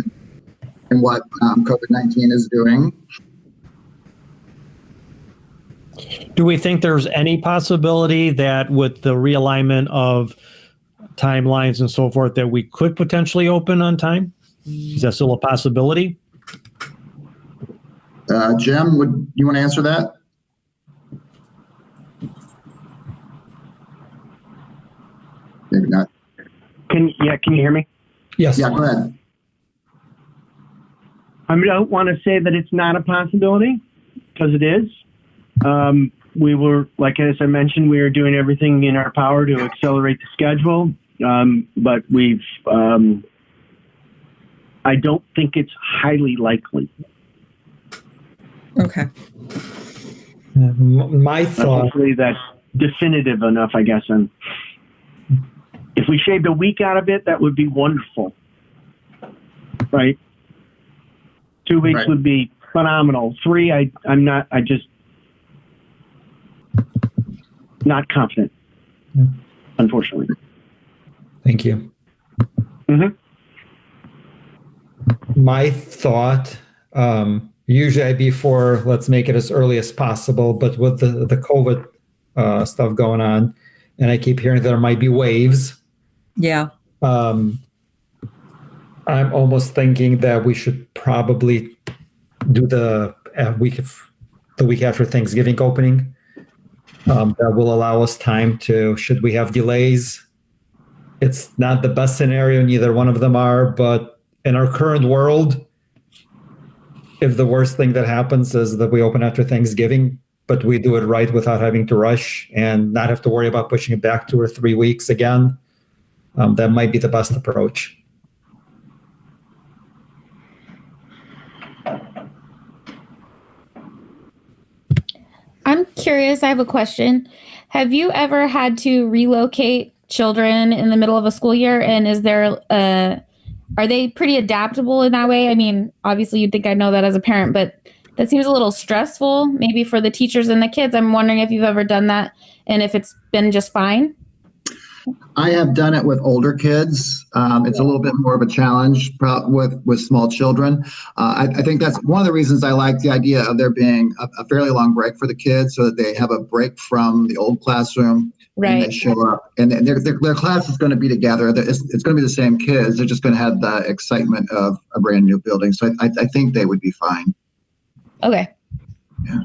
and what COVID-19 is doing. Do we think there's any possibility that with the realignment of timelines and so forth that we could potentially open on time? Is that still a possibility? Jim, would you want to answer that? Maybe not. Can you hear me? Yes. Yeah, go ahead. I don't want to say that it's not a possibility, because it is. We were, like as I mentioned, we are doing everything in our power to accelerate the schedule, but I don't think it's highly likely. Okay. My thought. Hopefully that's definitive enough, I guess. And if we shaved a week out of it, that would be wonderful. Right? 2 weeks Right. would be phenomenal. 3, I'm just not confident, unfortunately. Thank you. Mm-hmm. My thought Usually I'd be for let's make it as early as possible, but with the COVID stuff going on, and I keep hearing there might be waves. Yeah. I'm almost thinking that we should probably do the week after Thanksgiving opening. That will allow us time to, should we have delays. It's not the best scenario, neither one of them are, but in our current world, if the worst thing that happens is that we open after Thanksgiving, but we do it right without having to rush and not have to worry about pushing it back 2 or 3 weeks again, that might be the best approach. I'm curious, I have a question. Have you ever had to relocate children in the middle of a school year? And is there, are they pretty adaptable in that way? I mean, obviously you'd think I know that as a parent, but that seems a little stressful, maybe for the teachers and the kids. I'm wondering if you've ever done that and if it's been just fine. I have done it with older kids. It's a little bit more of a challenge with small children. I think that's one of the reasons I like the idea of there being a fairly long break for the kids, so that they have a break from the old classroom. Right. And they show up, and their class is going to be together. It's going to be the same kids. They're just going to have the excitement of a brand new building. So I think they would be fine. Okay. Yeah.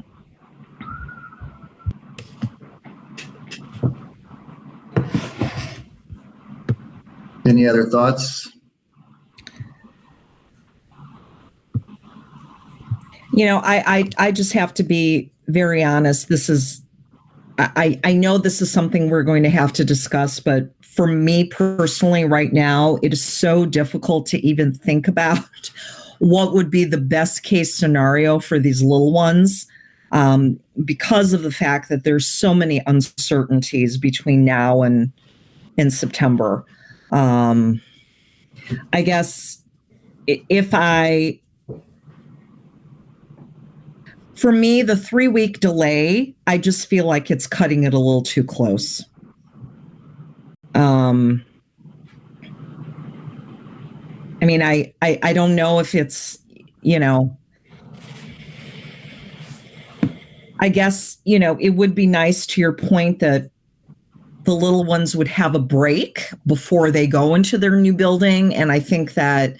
Any other thoughts? You know, I just have to be very honest. I know this is something we're going to have to discuss, but for me personally right now, it is so difficult to even think about what would be the best case scenario for these little ones, because of the fact that there's so many uncertainties between now and September. I guess for me, the 3-week delay, I just feel like it's cutting it a little too close. I mean, I don't know if it's, I guess, it would be nice, to your point, that the little ones would have a break before they go into their new building. And I think that,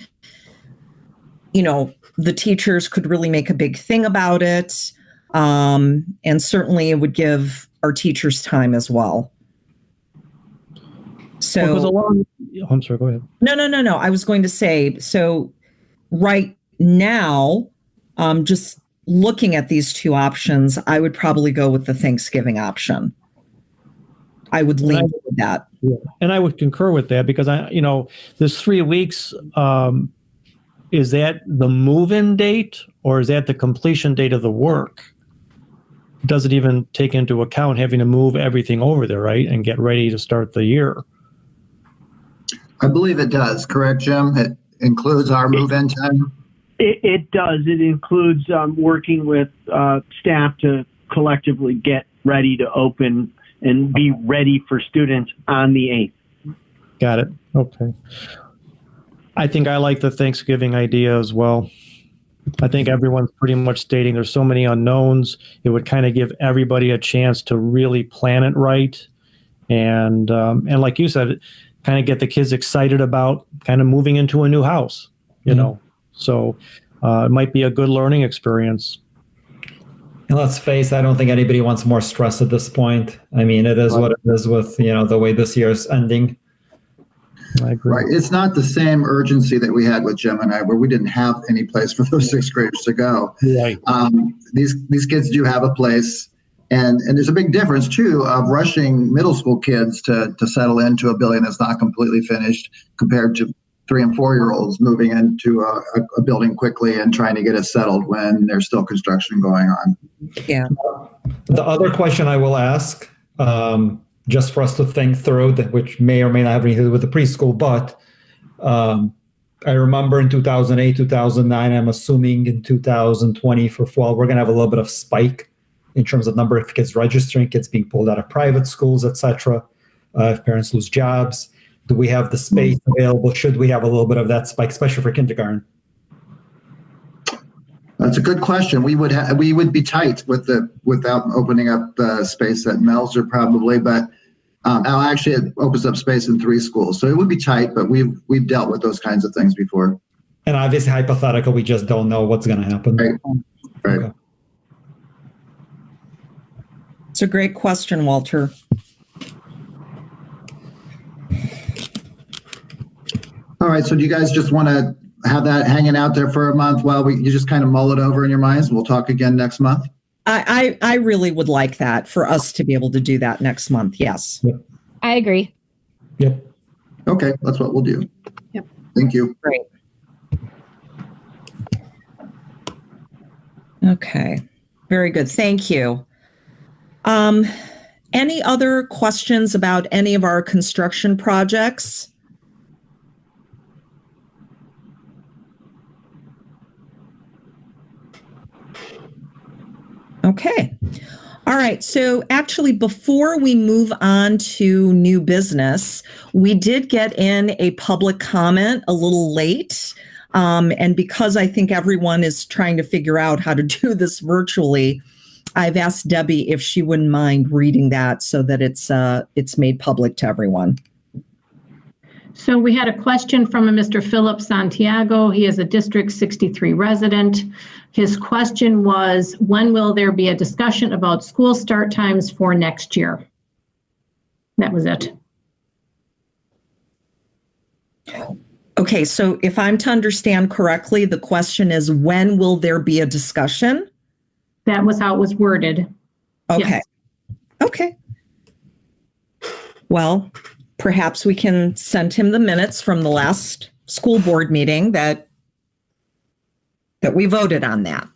the teachers could really make a big thing about it. And certainly it would give our teachers time as well. So, I'm sorry, go ahead. No. I was going to say, so right now, just looking at these two options, I would probably go with the Thanksgiving option. I would lean with that. Yeah. And I would concur with that, because this 3 weeks, is that the move-in date or is that the completion date of the work? Does it even take into account having to move everything over there, right, and get ready to start the year? I believe it does. Correct, Jim? It includes our move-in time? It does. It includes working with staff to collectively get ready to open and be ready for students on the 8th. Got it. Okay. I think I like the Thanksgiving idea as well. I think everyone's pretty much stating there's so many unknowns. It would kind of give everybody a chance to really plan it right. And like you said, kind of get the kids excited about kind of moving into a new house, you know. So it might be a good learning experience. And let's face, I don't think anybody wants more stress at this point. I mean, it is what it is with, the way this year is ending. I agree. Right. It's not the same urgency that we had with Gemini, where we didn't have any place for those 6th graders to go. Right. These kids do have a place. And there's a big difference, too, of rushing middle school kids to settle into a building that's not completely finished compared to 3- and 4-year-olds moving into a building quickly and trying to get it settled when there's still construction going on. Yeah. The other question I will ask, just for us to think through, which may or may not have anything to do with the preschool, but I remember in 2008, 2009, I'm assuming in 2020 for fall, we're going to have a little bit of spike in terms of number of kids registering, kids being pulled out of private schools, etc. If parents lose jobs, do we have the space available? Should we have a little bit of that spike, especially for kindergarten? That's a good question. We would be tight without opening up space at Melzer probably, but actually it opens up space in 3 schools, so it would be tight. But we've dealt with those kinds of things before. And obviously hypothetical, we just don't know what's going to happen. Right. Okay. It's a great question, Walter. All right. So do you guys just want to have that hanging out there for a month while you just kind of mull it over in your minds? We'll talk again next month. I really would like that for us to be able to do that next month. Yes. Yep. I agree. Yep. Okay. That's what we'll do. Yep. Thank you. Great. Okay. Very good. Thank you. Any other questions about any of our construction projects? Okay. All right. So actually, before we move on to new business, we did get in a public comment a little late. And because I think everyone is trying to figure out how to do this virtually, I've asked Debbie if she wouldn't mind reading that so that it's made public to everyone. So we had a question from a Mr. Philip Santiago. He is a District 63 resident. His question was, when will there be a discussion about school start times for next year? That was it. Okay, so if I'm to understand correctly, the question is, when will there be a discussion? That was how it was worded. Okay. Yes. Okay. Well, perhaps we can send him the minutes from the last school board meeting that we voted on that.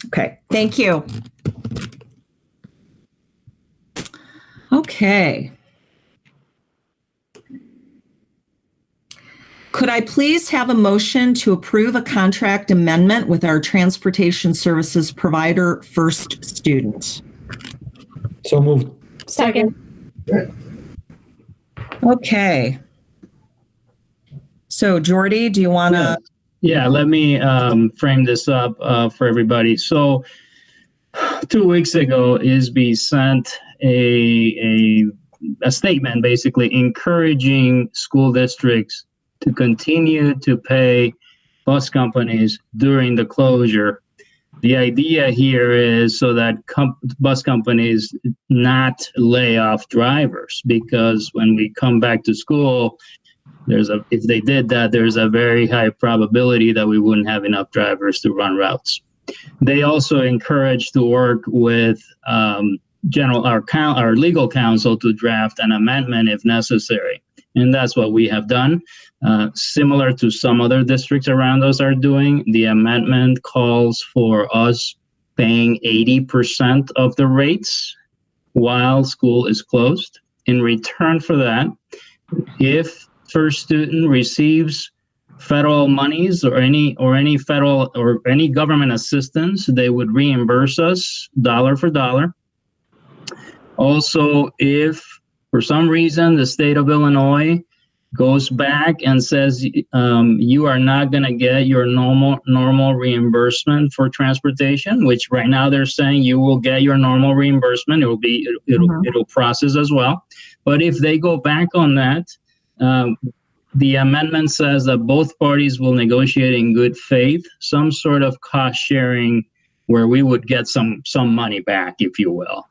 Okay, thank you. Okay. Could I please have a motion to approve a contract amendment with our transportation services provider, First Student? So moved. Second. Okay. So Jordy, do you want to? Yeah, let me frame this up for everybody. So 2 weeks ago, ISB sent a statement basically encouraging school districts to continue to pay bus companies during the closure. The idea here is so that bus companies not lay off drivers, because when we come back to school, if they did that, there's a very high probability that we wouldn't have enough drivers to run routes. They also encourage to work with our legal counsel to draft an amendment if necessary. And that's what we have done. Similar to some other districts around us are doing, the amendment calls for us paying 80% of the rates while school is closed. In return for that, if First Student receives federal monies or any federal or any government assistance, they would reimburse us dollar for dollar. Also, if for some reason the state of Illinois goes back and says you are not going to get your normal reimbursement for transportation, which right now they're saying you will get your normal reimbursement. It'll process as well. But if they go back on that, the amendment says that both parties will negotiate in good faith some sort of cost sharing where we would get some money back, if you will.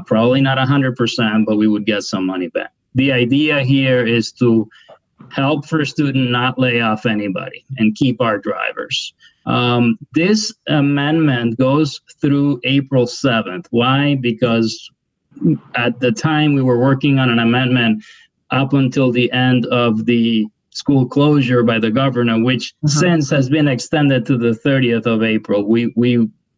Probably not 100%, but we would get some money back. The idea here is to help First Student not lay off anybody and keep our drivers. This amendment goes through April 7th. Why? Because at the time we were working on an amendment up until the end of the school closure by the governor, which since has been extended to the 30th of April. We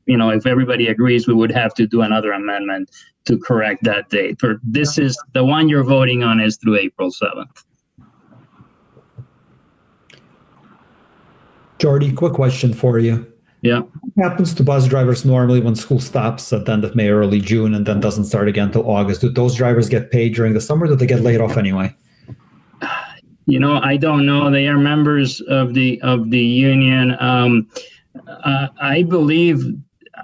if everybody agrees, we would have to do another amendment to correct that date. This is the one you're voting on is through April 7th. Jordy, quick question for you. Yeah. What happens to bus drivers normally when school stops at the end of May, early June, and then doesn't start again until August? Do those drivers get paid during the summer, or do they get laid off anyway? I don't know. They are members of the union. I believe,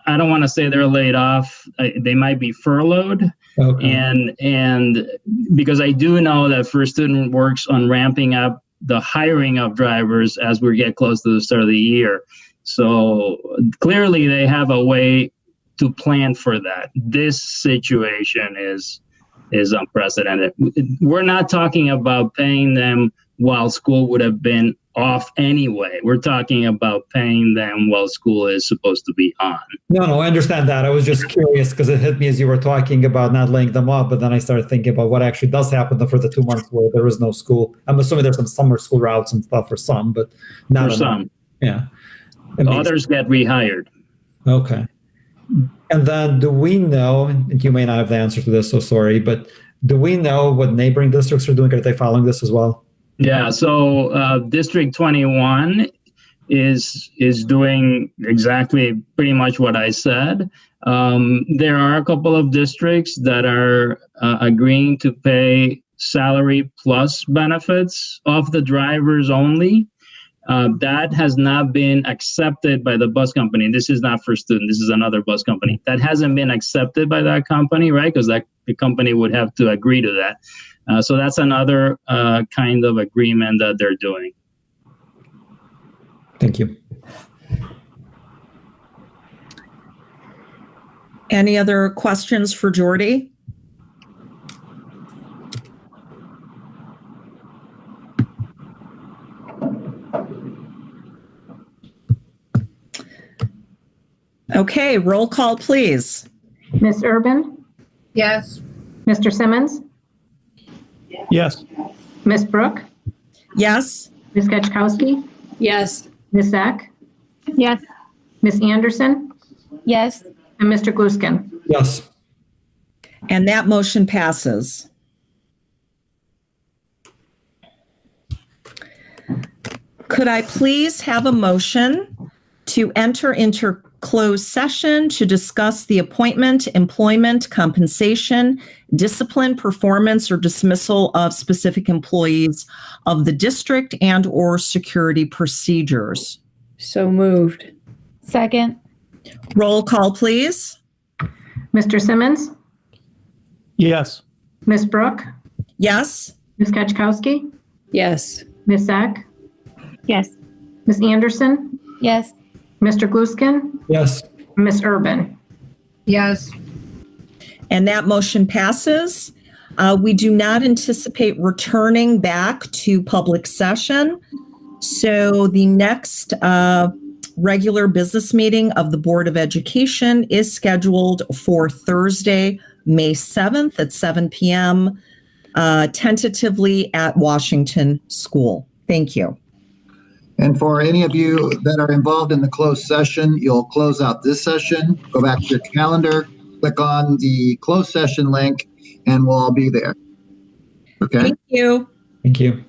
I don't want to say they're laid off. They might be furloughed. Okay. And because I do know that First Student works on ramping up the hiring of drivers as we get close to the start of the year. So clearly they have a way to plan for that. This situation is unprecedented. We're not talking about paying them while school would have been off anyway. We're talking about paying them while school is supposed to be on. No, I understand that. I was just curious because it hit me as you were talking about not laying them off, but then I started thinking about what actually does happen for the 2 months where there is no school. I'm assuming there's some summer school routes and stuff for some, but not for some. Yeah. Others get rehired. Okay. And then do we know, and you may not have the answer to this, so sorry, but do we know what neighboring districts are doing? Are they following this as well? Yeah, so District 21 is doing exactly pretty much what I said. There are a couple of districts that are agreeing to pay salary plus benefits of the drivers only. That has not been accepted by the bus company. This is not First Student. This is another bus company. That hasn't been accepted by that company, right? Because the company would have to agree to that. So that's another kind of agreement that they're doing. Thank you. Any other questions for Jordy? Okay, roll call, please. Ms. Urban? Yes. Mr. Simmons? Yes. Ms. Brooke? Yes. Ms. Gachkowski? Yes. Ms. Zach? Yes. Ms. Anderson? Yes. And Mr. Gluskin? Yes. And that motion passes. Could I please have a motion to enter into closed session to discuss the appointment, employment, compensation, discipline, performance, or dismissal of specific employees of the district and/or security procedures? So moved. Second. Roll call, please. Mr. Simmons? Yes. Ms. Brooke? Yes. Ms. Gachkowski? Yes. Ms. Zach? Yes. Ms. Anderson? Yes. Mr. Gluskin? Yes. Ms. Urban? Yes. And that motion passes. We do not anticipate returning back to public session. So the next regular business meeting of the Board of Education is scheduled for Thursday, May 7th at 7 p.m., tentatively at Washington School. Thank you. And for any of you that are involved in the closed session, you'll close out this session, go back to your calendar, click on the closed session link, and we'll all be there. Okay? Thank you. Thank you.